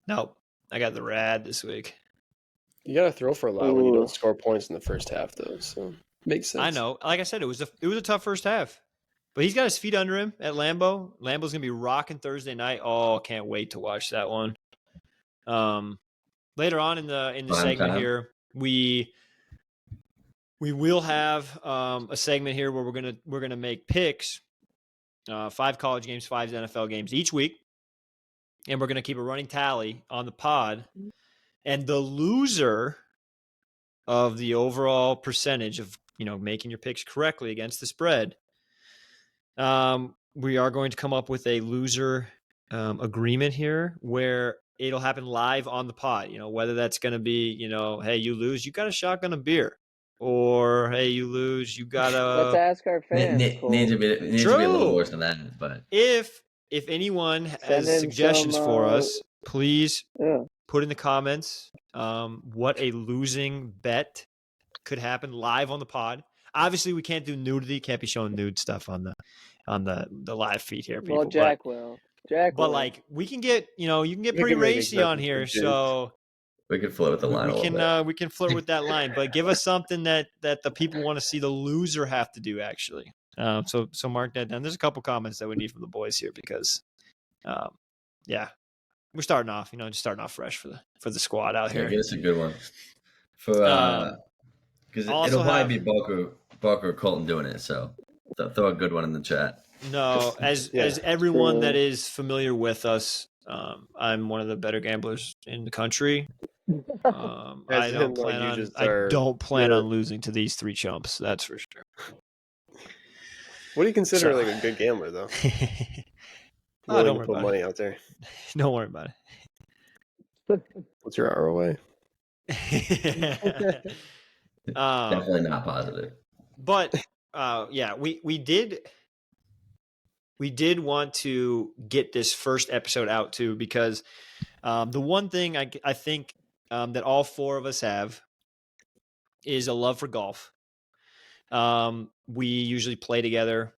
Nope, I got the Rad this week. You gotta throw for a lot when you don't score points in the first half, though. So makes sense. I know. Like I said, it was a tough first half, but he's got his feet under him at Lambeau. Lambeau's gonna be rocking Thursday night. Oh, can't wait to watch that one. Later on in the segment here, we will have a segment here where we're gonna make picks, 5 college games, 5 NFL games each week, and we're gonna keep a running tally on the pod. And the loser of the overall percentage of making your picks correctly against the spread, we are going to come up with a loser agreement here where it'll happen live on the pod. Whether that's going to be hey, you lose, you got a shotgun of beer, or hey, you lose, you got a. Let's ask our fans. Needs to be a little worse than that, but if anyone has suggestions for us, please. Yeah. Put in the comments what a losing bet could happen live on the pod. Obviously, we can't do nudity. Can't be showing nude stuff on the live feed here, people. Well, Jack will. But like we can get you can get pretty racy on here, so we can flirt with the line. We can flirt with that line, but give us something that the people want to see the loser have to do actually. So mark that down. There's a couple comments that we need from the boys here because, yeah. We're starting off, just starting off fresh for the squad out here. Yeah, it's a good one. Because it'll probably be Barker or Colton doing it. So throw a good one in the chat. No, as everyone that is familiar with us, I'm one of the better gamblers in the country. I don't plan on losing to these 3 chumps. That's for sure. What do you consider like a good gambler, though? Don't worry put about money it. Out there. Don't worry about it. What's your ROI? Definitely not positive. But yeah, we did want to get this first episode out too because the one thing I think that all 4 of us have is a love for golf. We usually play together.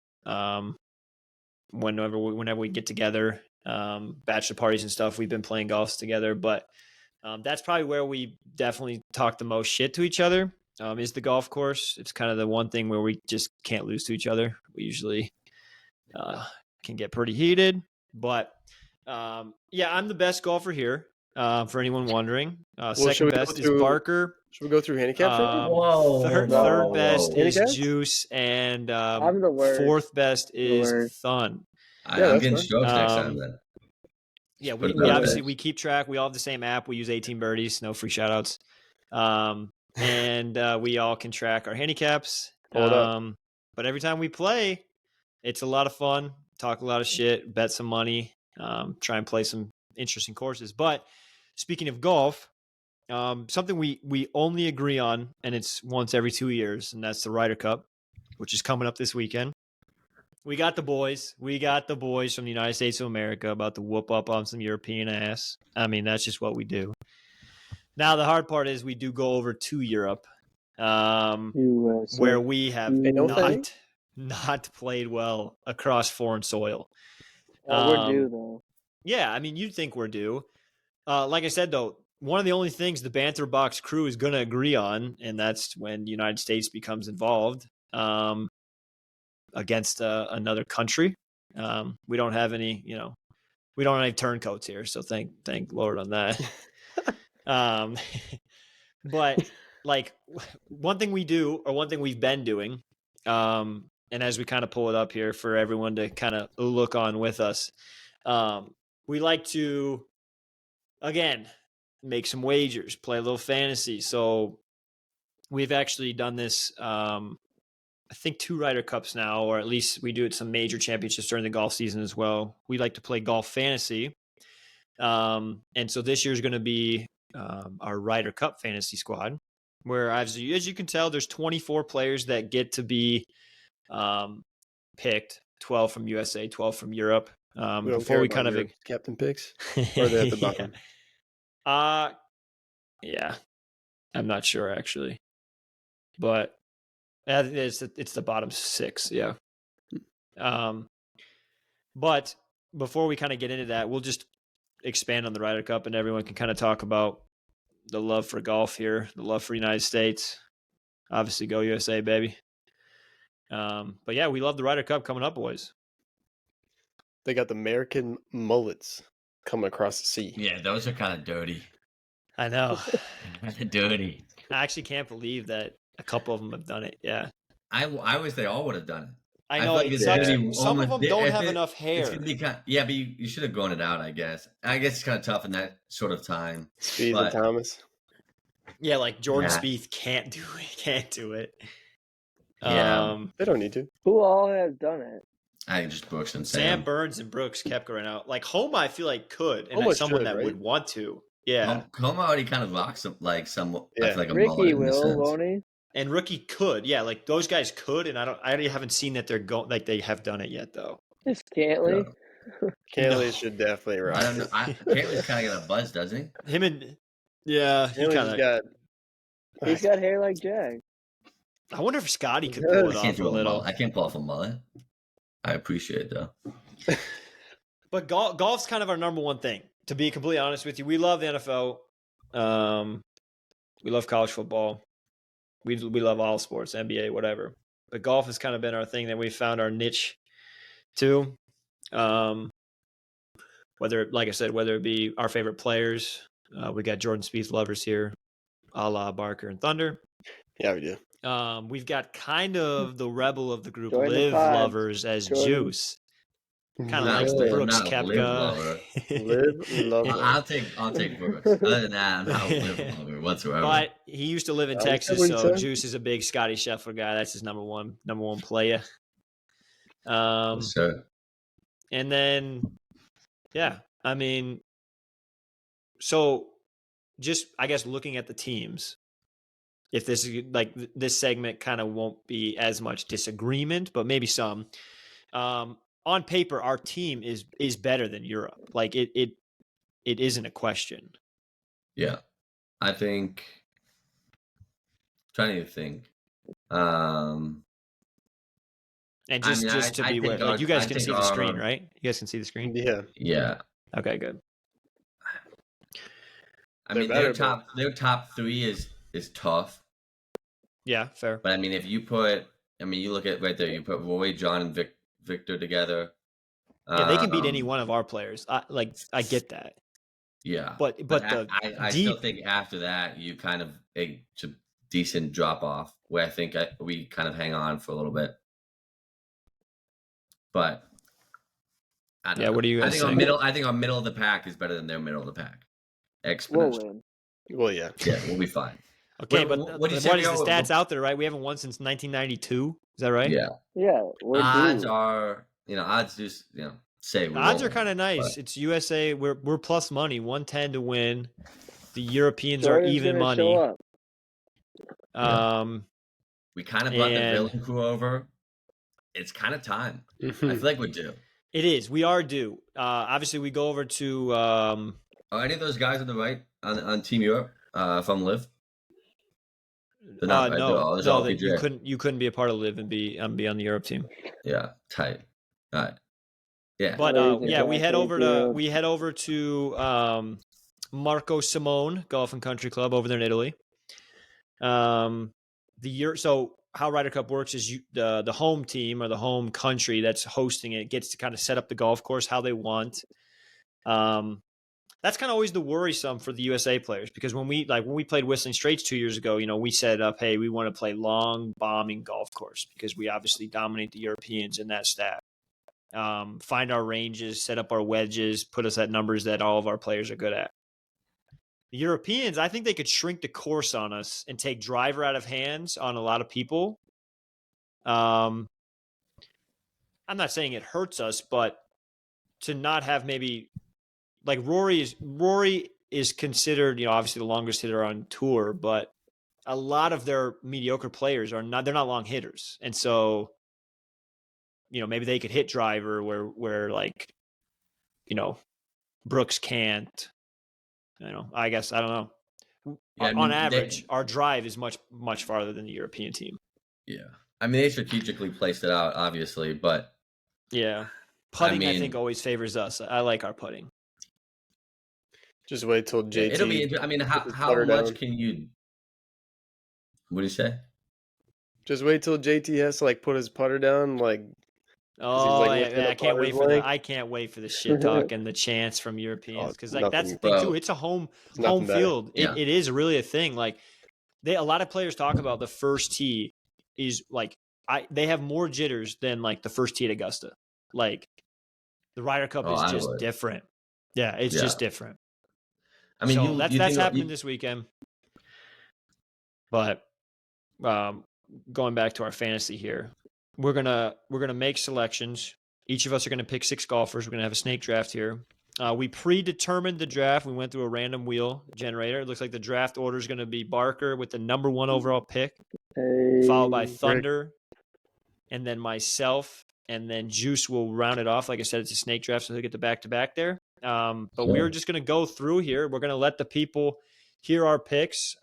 Whenever we get together, bachelor parties and stuff, we've been playing golf together. But that's probably where we definitely talk the most shit to each other, is the golf course. It's kind of the one thing where we just can't lose to each other. We usually can get pretty heated. But, yeah, I'm the best golfer here, for anyone wondering. Second best is Barker. Should we go through handicap? Third best is Juice, and I'm the worst. 4th best is Thun. I'm getting strokes next time then. Yeah, we obviously we keep track. We all have the same app. We use 18 birdies, no free shoutouts. And we all can track our handicaps. But every time we play, it's a lot of fun. Talk a lot of shit, bet some money, try and play some interesting courses. But speaking of golf, something we only agree on, and it's once every 2 years, and that's the Ryder Cup, which is coming up this weekend. We got the boys from the United States of America about to whoop up on some European ass. I mean, that's just what we do. Now, the hard part is we do go over to Europe, where we have not played well across foreign soil. We're due, though. Yeah, I mean, you'd think we're due. Like I said, though, one of the only things the Banter Box crew is going to agree on, and that's when the United States becomes involved against another country. We don't have any, we don't have any turncoats here, so thank Lord on that. But like one thing we do, or one thing we've been doing, and as we kind of pull it up here for everyone to kind of look on with us, we like to, again, make some wagers, play a little fantasy. So we've actually done this, I think 2 Ryder Cups now, or at least we do it some major championships during the golf season as well. We like to play golf fantasy. And so this year is going to be our Ryder Cup fantasy squad, where as you can tell, there's 24 players that get to be picked, 12 from USA, 12 from Europe. Before we kind of captain picks, or they at the bottom. Yeah, I'm not sure actually, but it's the bottom 6. Yeah. But before we kind of get into that, we'll just expand on the Ryder Cup, and everyone can kind of talk about the love for golf here, the love for the United States. Obviously, go USA, baby. But yeah, we love the Ryder Cup coming up, boys. They got the American mullets coming across the sea. Yeah, those are kind of dirty. I know. Kind of dirty. I actually can't believe that a couple of them have done it. Yeah. I wish they all would have done it. I know. Some of them don't have enough hair. But you should have grown it out, I guess. I guess it's kind of tough in that sort of time. Spieth and Thomas. Yeah, like Jordan Spieth can't do it. Yeah. They don't need to. Who all has done it? I think just Brooks and Sam Burns and Brooks kept going out. Like Homa, I feel like could, and that's someone that would want to. Yeah. Homa already kind of rocks some, like somewhat. Yeah. I feel like a Ricky will, won't he? And Rookie could, yeah, like those guys could, and I already haven't seen that they're going, like they have done it yet though. It's Cantley. No. Cantley should definitely rock. I don't know. Cantley's kind of got a buzz, doesn't he? Him and he's got hair like Jack. I wonder if Scotty could pull it off a little. I can't pull off a mullet. I appreciate it though. But golf's kind of our number one thing. To be completely honest with you, we love the NFL. We love college football. We love all sports, NBA, whatever. But golf has kind of been our thing that we found our niche too. Whether, like I said, whether it be our favorite players, we got Jordan Spieth lovers here, a la Barker and Thunder. Yeah, we do. We've got kind of the rebel of the group, Live lovers, as Juice. Kind of likes the Brooks Koepka. Live lover. I'll take Brooks. Other than that, I'm not a Live lover whatsoever. But he used to live in Texas, so Juice is a big Scotty Scheffler guy. That's his number one player. Sure. And then, yeah, I mean, so just I guess looking at the teams. If this is like this segment kind of won't be as much disagreement, but maybe some. On paper, our team is better than Europe. Like it isn't a question. Yeah, I think. Trying to think. And just to be aware, like you guys can see the screen, right? You guys can see the screen. Yeah. Yeah. Okay, good. I mean, their top 3 is tough. Yeah, fair. But I mean, if you you look at right there, you put Roy, John, and Victor together. Yeah, they can beat any one of our players. I get that. Yeah, but I still think after that you kind of a decent drop off where I think we kind of hang on for a little bit. But I don't know. What do you guys think? I think our middle of the pack is better than their middle of the pack. Exponentially. Well, yeah. Yeah, we'll be fine. Okay, what is the stats out there, right? We haven't won since 1992. Is that right? Yeah. Yeah. Odds are, odds do, say the odds are kind of nice. But it's USA. We're plus money, 110 to win. The Europeans are even money. We kind of brought the villain crew over. It's kind of time. I feel like we're due. It is. We are due. Obviously, we go over to. Are any of those guys on the right on Team Europe from Live? No, you couldn't be a part of Live and be on the Europe team. Yeah, tight. All right. Yeah, but we head over to Marco Simone Golf and Country Club over there in Italy. So how Ryder Cup works is the home team or the home country that's hosting it gets to kind of set up the golf course how they want. That's kind of always the worrisome for the USA players, because when we played Whistling Straits 2 years ago, we set up, hey, we want to play long bombing golf course because we obviously dominate the Europeans in that stat. Find our ranges, set up our wedges, put us at numbers that all of our players are good at. The Europeans, I think they could shrink the course on us and take driver out of hands on a lot of people. I'm not saying it hurts us, but to not have maybe like Rory is considered, obviously the longest hitter on tour, but a lot of their mediocre players they're not long hitters. And so, maybe they could hit driver where like, Brooks can't. I guess I don't know. Yeah, on average, our drive is much, much farther than the European team. Yeah. They strategically placed it out, obviously, but yeah. Putting, I think, always favors us. I like our putting. Just wait till JT. It'll be. How much can you? What do you say? Just wait till JT has to put his putter down, Oh, I can't wait for I can't wait for the shit talk and the chants from Europeans, because that's the thing too. It's a home field. Yeah. It is really a thing. A lot of players talk about the first tee is they have more jitters than the first tee at Augusta. The Ryder Cup is just different. Yeah, it's just different. So that's happening this weekend. But going back to our fantasy here, we're gonna make selections. Each of us are gonna pick 6 golfers. We're gonna have a snake draft here. We predetermined the draft. We went through a random wheel generator. It looks like the draft order is gonna be Barker with the number 1 overall pick, followed by Thunder, and then myself, and then Juice will round it off. Like I said, it's a snake draft, so he'll get the back-to-back there. But we're just gonna go through here. We're gonna let the people hear our picks.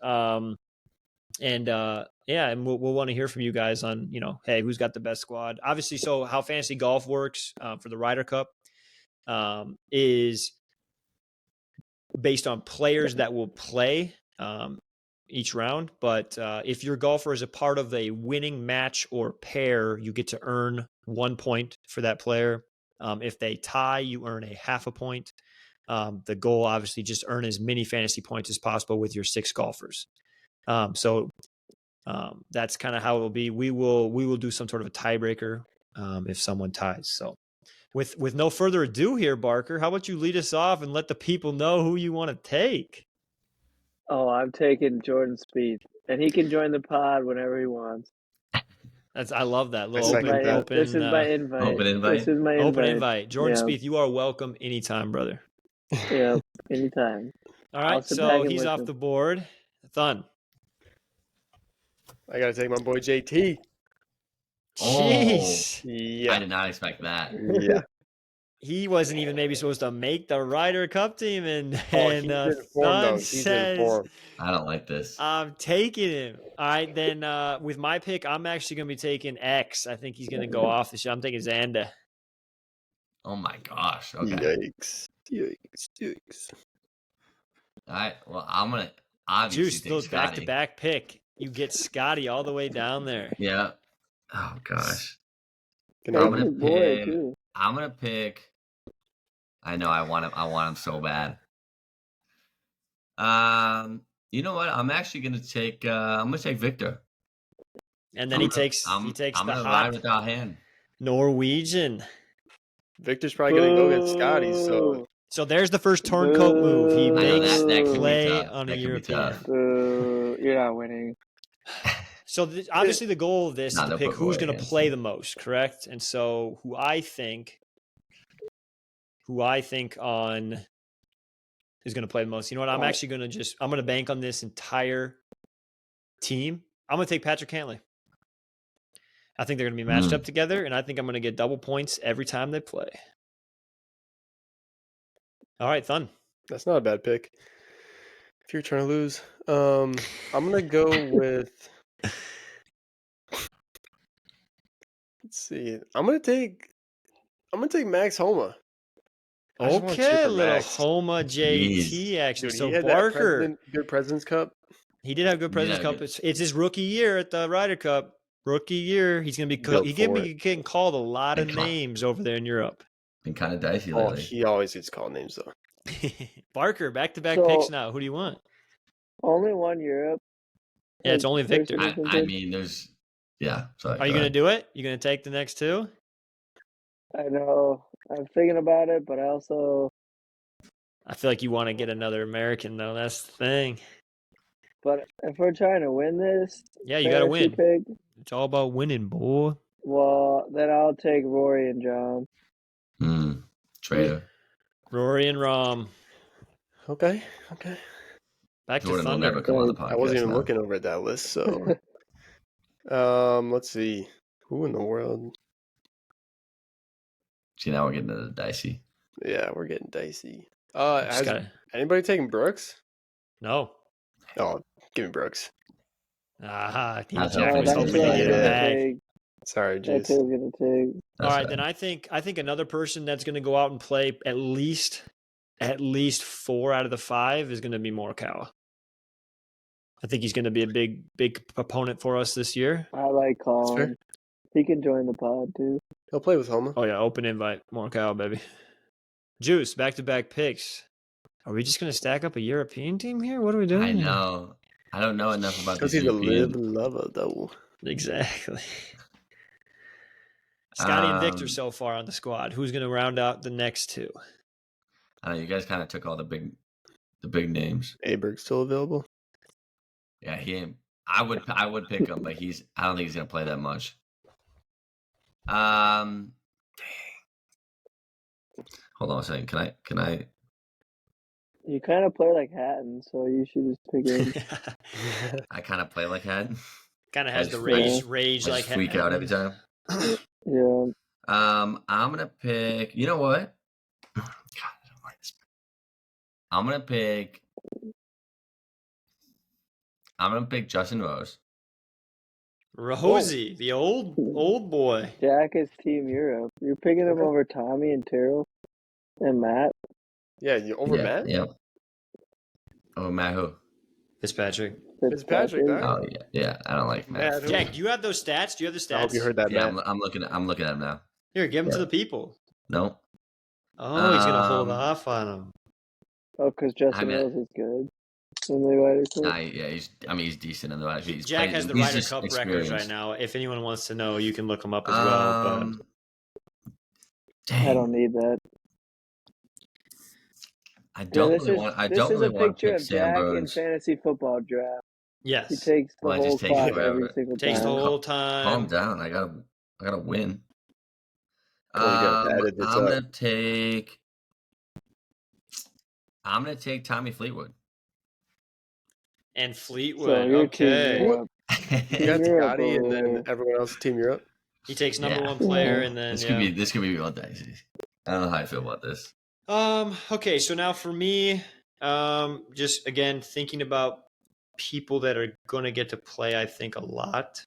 And we'll want to hear from you guys on, hey, who's got the best squad? Obviously, so how fantasy golf works for the Ryder Cup is based on players that will play each round. But if your golfer is a part of a winning match or pair, you get to earn 1 point for that player. If they tie, you earn a half a point. The goal, obviously, just earn as many fantasy points as possible with your 6 golfers. So that's kind of how it will be. We will do some sort of a tiebreaker if someone ties. So with no further ado here, Barker, how about you lead us off and let the people know who you want to take? Oh, I'm taking Jordan Spieth, and he can join the pod whenever he wants. I love that little open. This is my invite. Open invite. This is my invite. Open invite. Jordan Spieth, you are welcome anytime, brother. Yeah, anytime. All right, so he's off the board. Thun. I gotta take my boy JT. Jeez. Yeah. I did not expect that. Yeah. He wasn't even maybe supposed to make the Ryder Cup team, and Thun says, I don't like this. I'm taking him. All right, then with my pick, I'm actually going to be taking X. I think he's going to go off this year. I'm taking Xander. Oh my gosh. Okay. Yikes. All right. Well, I'm going to obviously Juice, back-to-back pick. You get Scotty all the way down there. Yeah. Oh gosh. I'm gonna pick. I know I want him so bad. You know what? I'm actually gonna take. I'm gonna take Victor. And then he takes I'm the gonna ride without hand. Norwegian. Victor's probably gonna go get Scotty. So there's the first turncoat move. He makes play on a European. You're not winning. So obviously the goal of this is to pick who's going to play the most, correct? And so who I think on is going to play the most. You know what? I'm actually going to bank on this entire team. I'm going to take Patrick Cantlay. I think they're going to be matched up together, and I think I'm going to get double points every time they play. All right, Thun. That's not a bad pick. If you're trying to lose, I'm going to go with. Let's see. I'm going to take Max Homa. Okay, little Homa JT action. Dude, so Barker, good President's Cup. He did have good President's Cup. It's his rookie year at the Ryder Cup. Rookie year, he's going to be. Getting called a lot of names over there in Europe. Been kind of dicey lately. He always gets called names though. Barker, back-to-back picks now. Who do you want? Only one Europe. Yeah, it's only Victor. I mean, there's. Yeah. Sorry, Are you going to do it? You going to take the next two? I know. I'm thinking about it, but I feel like you want to get another American, though. That's the thing. But if we're trying to win this, yeah, you got to win. It's all about winning, boy. Well, then I'll take Rory and John. Traitor. Rory and Rom. Okay. Back to Thunder. Never come on the podcast, I wasn't even looking over at that list, so. Let's see. Who in the world? See, now we're getting a little dicey. Yeah, we're getting dicey. Has anybody taken Brooks? No. Oh, give me Brooks. Jack was hoping to get him back. Sorry, Jace. All right, then I think another person that's going to go out and play at least 4 out of the 5 is going to be Morikawa. I think he's going to be a big opponent for us this year. I like Colin. He can join the pod too. He'll play with Homa. Oh yeah, open invite, Morikawa, baby. Juice, back-to-back picks. Are we just going to stack up a European team here? What are we doing? I know. I don't know enough about this. Because he's a live lover, though. Exactly. Scotty and Victor so far on the squad. Who's going to round out the next 2? I don't know. You guys kind of took all the big names. Aberg's still available? Yeah, he ain't. I would pick him, but I don't think he's going to play that much. Dang. Hold on a second. Can I? You kind of play like Hatton, so you should just pick him. I kind of play like Hatton. Kind of has the rage like Hatton. Freak out every time. Yeah. I'm gonna pick. You know what? God, I don't like this. I'm gonna pick Justin Rose. Rosie, the old boy. Jack is Team Europe. You're picking him over Tommy and Terrell and Matt. Yeah, you over Matt? Yeah. Over Matt who? Fitzpatrick. Oh yeah. I don't like Matt. Jack, do you have those stats? Do you have the stats? I hope you heard that. Yeah, I'm looking at them now. Here, give them to the people. No. Oh, he's gonna hold off on him. Oh, because Justin Rose is good. He's decent in the Ryder Cup. Jack has the Ryder Cup records right now. If anyone wants to know, you can look them up as well. But I don't need that. I don't really want to pick Sam Burns. In fantasy football draft. Yes, he takes the whole clock every single time. Takes the whole time. Calm down. I gotta win. I'm gonna take Tommy Fleetwood. And Fleetwood, so okay. You got Scotty and then everyone else Team Europe. He takes number 1 player, and then this could be real dicey. I don't know how I feel about this. Okay, so now for me, just again thinking about people that are going to get to play, I think a lot.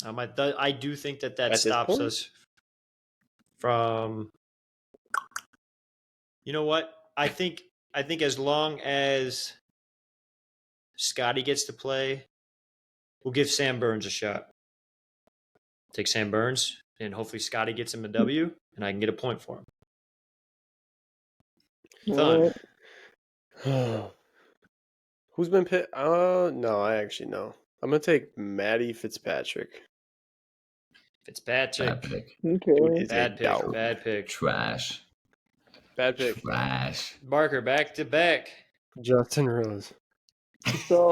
I do think that stops us from. You know what? I think as long as Scotty gets to play, we'll give Sam Burns a shot. Take Sam Burns, and hopefully Scotty gets him a W, and I can get a point for him. Fun. Who's been picked? No, I actually know. I'm gonna take Matty Fitzpatrick. Bad pick. Okay. Bad pick. Trash. Bad pick. Trash. Barker, back to back. Justin Rose. So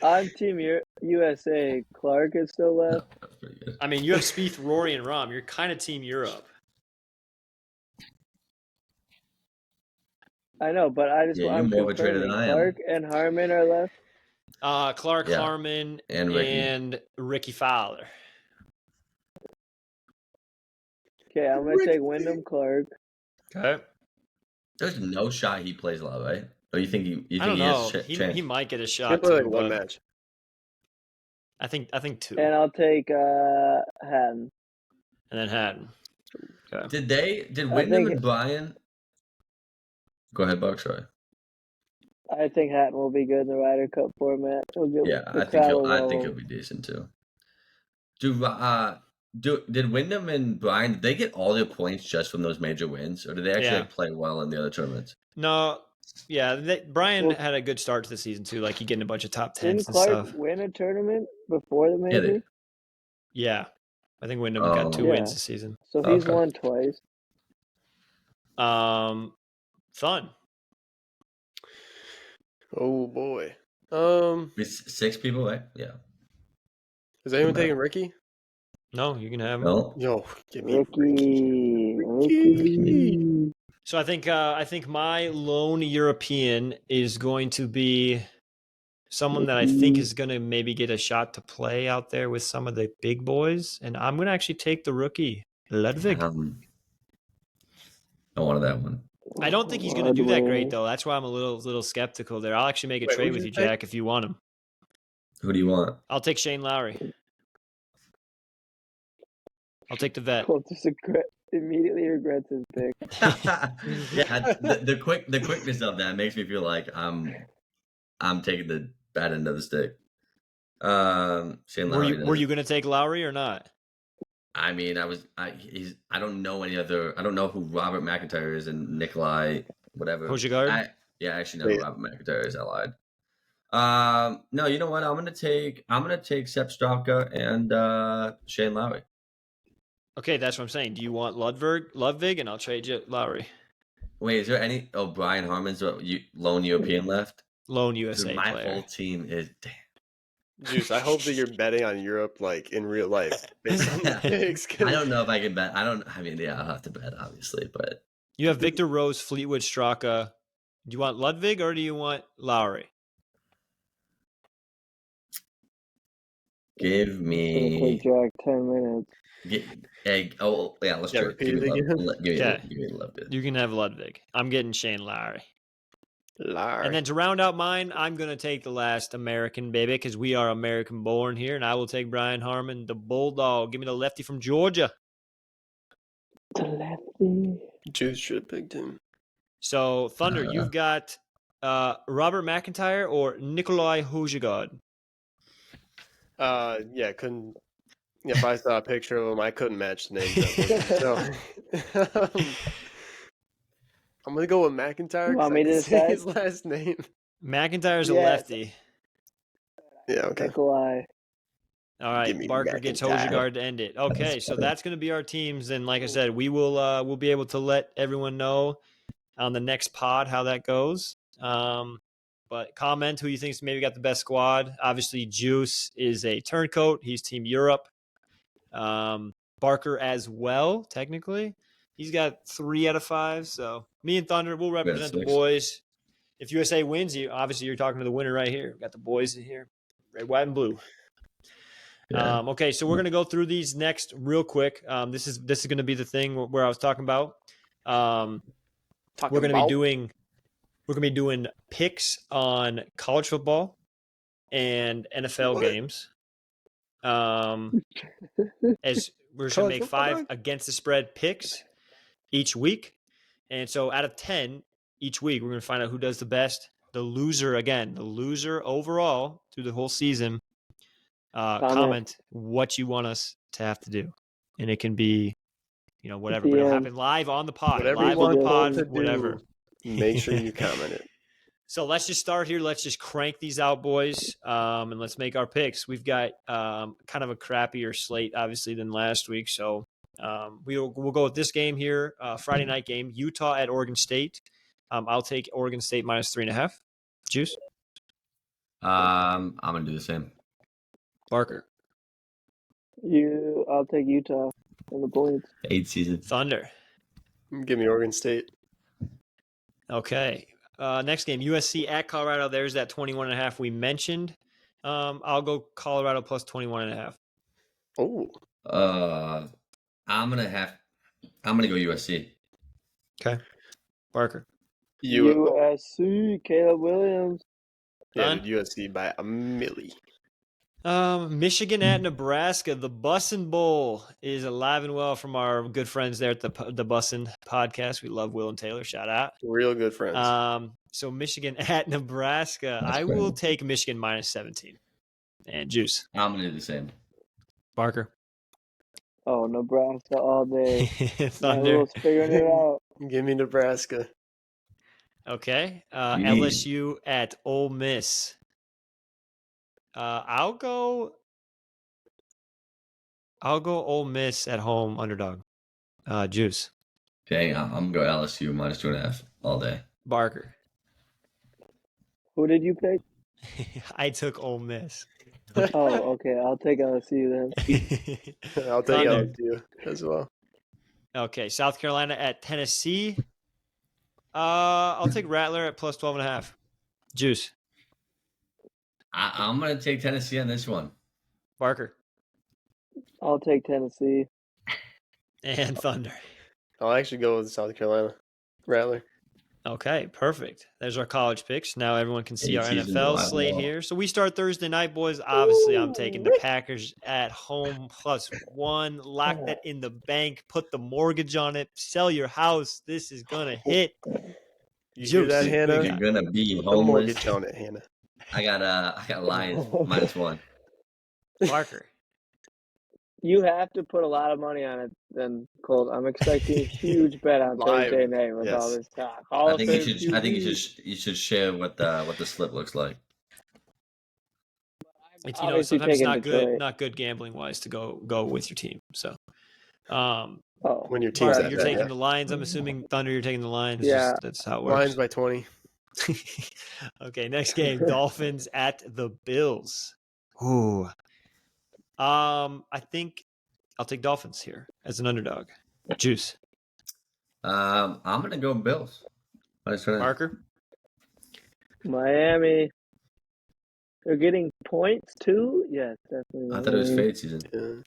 on Team USA, Clark is still left. I mean, you have Spieth, Rory, and Rahm. You're kind of Team Europe. I know, but I'm more of a trader than I am. Clark and Harmon are left. Clark, Harmon, and Ricky Fowler. Okay, I'm gonna take Wyndham Clark. Okay. There's no shot he plays a lot, right? Or you think he? I don't know. He might get a shot. He'll play like one match. I think 2. And I'll take Hatton. And then Hatton. Okay. Did Wyndham and Brian? Go ahead, Buck. Sorry. I think Hatton will be good in the Ryder Cup format. I think he'll be decent too. Did Wyndham and Brian, did they get all their points just from those major wins, or did they actually play well in the other tournaments? No, Brian had a good start to the season too. Like he getting a bunch of top 10s Didn't and Clark stuff. win a tournament before the major? Yeah, I think Wyndham got 2 wins this season. So he's won twice. Fun. Oh boy. It's 6 people, right? Yeah. Is anyone taking Ricky? No, you can have him. No. Yo, give me Ricky. So I think my lone European is going to be someone that I think is going to maybe get a shot to play out there with some of the big boys, and I'm going to actually take the rookie Ludwig. I wanted that one. I don't think he's going to do that great though. That's why I'm a little skeptical there. I'll actually make a trade with you, Jack, if you want him. Who do you want? I'll take Shane Lowry. I'll take the vet. Immediately regrets his pick. the quickness of that makes me feel like I'm taking the bad end of the stick. Shane Lowry. Were you going to take Lowry or not? I mean, I don't know any other. I don't know who Robert McIntyre is and Nikolai whatever. Hogegaard? I actually know who Robert McIntyre is. I lied. No, you know what? I'm gonna take Sepp Straka and Shane Lowry. Okay, that's what I'm saying. Do you want Ludwig, and I'll trade you Lowry. Wait, is there any? Oh, Brian Harmon's lone European left. Lone USA my player. whole team is damn. Juice, I hope that you're betting on Europe like in real life. Based on the picks, I don't know if I can bet. I'll have to bet, obviously, but you have Victor Rose, Fleetwood, Straka. Do you want Ludwig or do you want Lowry? Give me. It'll take Jack 10 minutes. Let's try. Give me Ludwig. You can have Ludwig. I'm getting Shane Lowry. And then to round out mine, I'm going to take the last American, baby, because we are American born here, and I will take Brian Harman, the Bulldog. Give me the lefty from Georgia. The lefty. Juice should have picked him. So, Thunder, you've got Robert McIntyre or Nikolai Hogegaard? Couldn't. If I saw a picture of him, I couldn't match the names. So, I'm gonna go with McIntyre. You want me to say his last name? McIntyre's a lefty. Yeah. Okay. Nikolai. All right, Barker gets Hogegaard to end it. Okay, so that's going to be our teams, and like I said, we'll be able to let everyone know on the next pod how that goes. But comment who you think's maybe got the best squad. Obviously, Juice is a turncoat. He's Team Europe. Barker as well, technically. He's got 3 out of 5. So me and Thunder, we'll represent the boys. If USA wins, you're talking to the winner right here. We've got the boys in here, red, white, and blue. Yeah. Okay, so we're gonna go through these next real quick. This is gonna be the thing where I was talking about. We're gonna be doing picks on college football and NFL games. As we're gonna make 5 against the spread picks each week, and so out of 10 each week, we're gonna find out who does the best. The loser overall through the whole season. Comment what you want us to have to do, and it can be, whatever. But it'll happen live on the pod, whatever. Make sure you comment it. So let's just start here. Let's just crank these out, boys, and let's make our picks. We've got kind of a crappier slate, obviously, than last week. So we'll go with this game here, Friday night game, Utah at Oregon State. I'll take Oregon State minus 3.5. Juice? I'm gonna do the same. Barker? I'll take Utah and the points. 8 season. Thunder? Give me Oregon State. Okay. Next game, USC at Colorado. There's that 21.5 we mentioned. I'll go Colorado plus 21.5. Oh. I'm gonna go USC. Okay. Barker. USC. Caleb Williams. Yeah, USC by a milli. Michigan at Nebraska. The Bussin' Bowl is alive and well from our good friends there at the Bussin' podcast. We love Will and Taylor. Shout out. Real good friends. So Michigan at Nebraska. I will take Michigan minus 17. And Juice. I'm going to do the same. Barker. Oh, Nebraska all day. Thunder. Will's figuring it out. Give me Nebraska. Okay. LSU at Ole Miss. I'll go Ole Miss at home underdog. Juice. Okay, I'm going to go LSU minus 2.5 all day. Barker. Who did you pick? I took Ole Miss. Oh, okay. I'll take LSU then. I'll take LSU as well. Okay, South Carolina at Tennessee. I'll take Rattler at plus 12.5. Juice. I'm going to take Tennessee on this one. Barker. I'll take Tennessee. And Thunder. I'll actually go with South Carolina. Rattler. Okay, perfect. There's our college picks. Now everyone can see our NFL slate here. So we start Thursday night, boys. Obviously, I'm taking the Packers at home +1. Lock that in the bank. Put the mortgage on it. Sell your house. This is going to hit. You hear that, Hannah? You're going to be homeless. Put the mortgage on it, Hannah. I got Lions -1. Parker. You have to put a lot of money on it then, Colt. I'm expecting a huge bet on Thursday night with all this talk. I think you should share what the slip looks like. It's, sometimes it's not good gambling wise to go with your team. So when your team's you're taking the Lions, I'm assuming Thunder, you're taking the Lions. Yeah. That's how it works. Lions by 20. Okay, next game, Dolphins at the Bills. Ooh. I think I'll take Dolphins here as an underdog. Juice. I'm gonna go Bills. Parker. Miami. They're getting points too? Yes, definitely. I thought it was fade season. Yeah.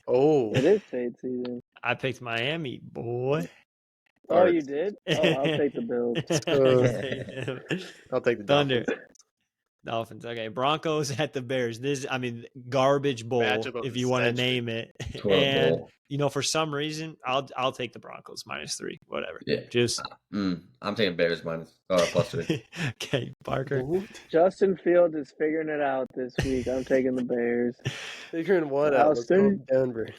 Oh. It is fade season. I picked Miami, boy. Oh, you did? Oh, I'll take the Bills. I'll take the Thunder. Dolphins. Okay, Broncos at the Bears. Garbage bowl, if you want to name it. And for some reason, I'll take the Broncos -3, whatever. Yeah, just I'm taking Bears +3. Okay, Parker. Justin Fields is figuring it out this week. I'm taking the Bears. Figuring what out? Let's go Denver.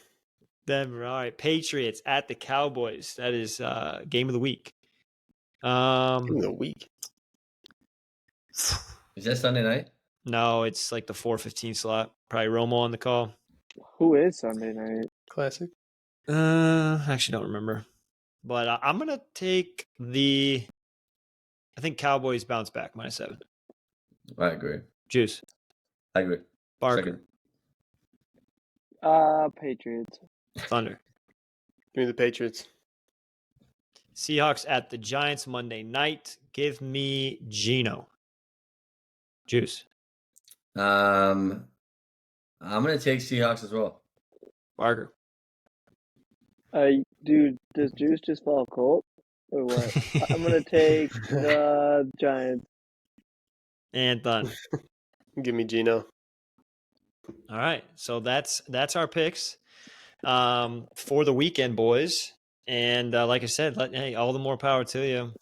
Denver. All right, Patriots at the Cowboys. That is game of the week. Game of the week. Is that Sunday night? No, it's like the 4:15 slot. Probably Romo on the call. Who is Sunday night? Classic. Actually don't remember. But I'm going to take I think Cowboys bounce back -7. I agree. Juice. I agree. Barker. Patriots. Thunder. Give me the Patriots. Seahawks at the Giants Monday night. Give me Geno. Juice. I'm going to take Seahawks as well. Barker. Dude, does Juice just follow Colt? Or what? I'm going to take the Giants. And Thun. Give me Geno. All right. So that's our picks for the weekend, boys. And like I said, hey, all the more power to you.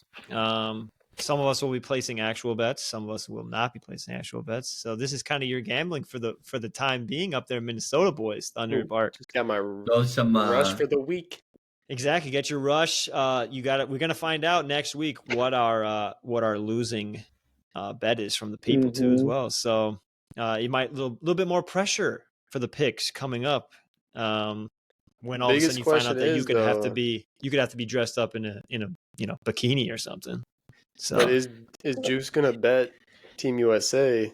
Some of us will be placing actual bets. Some of us will not be placing actual bets. So this is kind of your gambling for the time being up there in Minnesota, boys. Thunder and Bart. Just got my rush for the week. Exactly. Get your rush. You got it. We're gonna find out next week what our losing bet is from the people too as well. So you might little bit more pressure for the picks coming up. When all of a sudden you find out that you could have to be dressed up in a bikini or something. So. But is Juice gonna bet Team USA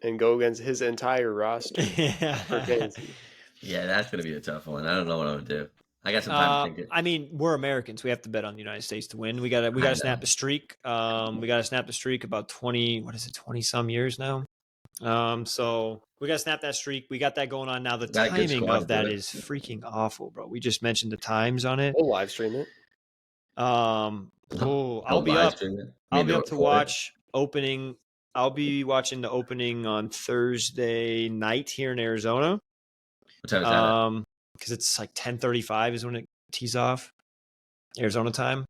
and go against his entire roster? Yeah, that's gonna be a tough one. I don't know what I'm gonna do. I got some time to think it. We're Americans. We have to bet on the United States to win. We gotta snap the streak. We gotta snap the streak about 20 some years now. So we gotta snap that streak. We got that going on now. The timing of that is freaking awful, bro. We just mentioned the times on it. We'll live stream it. I'll be up to watch opening I'll be watching the opening on Thursday night here in Arizona. What time is that? Because it's like 10:35 is when it tees off, Arizona time.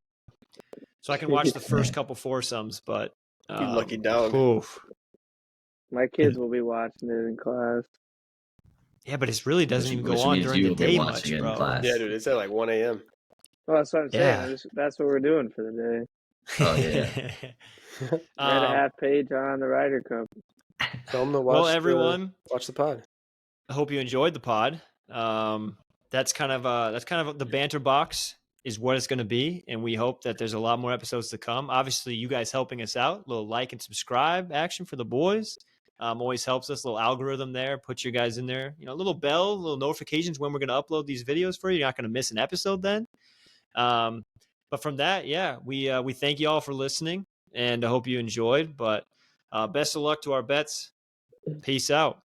So I can watch the first couple foursomes, but you lucky dog. Oof. My kids will be watching it in class. Yeah, but it really doesn't even go on during the day much, bro. Yeah, dude, it's at like 1 a.m. Well, that's what I'm saying. That's what we're doing for the day. Oh, yeah. Write a half page on the Ryder Cup. Tell them to watch watch the pod. I hope you enjoyed the pod. That's kind of the Banter Box is what it's going to be, and we hope that there's a lot more episodes to come. Obviously, you guys helping us out, a little like and subscribe action for the boys. Always helps us. A little algorithm there. Put your guys in there. A little bell, little notifications when we're going to upload these videos for you. You're not going to miss an episode then. But from that, we thank you all for listening, and I hope you enjoyed. But best of luck to our bets. Peace out.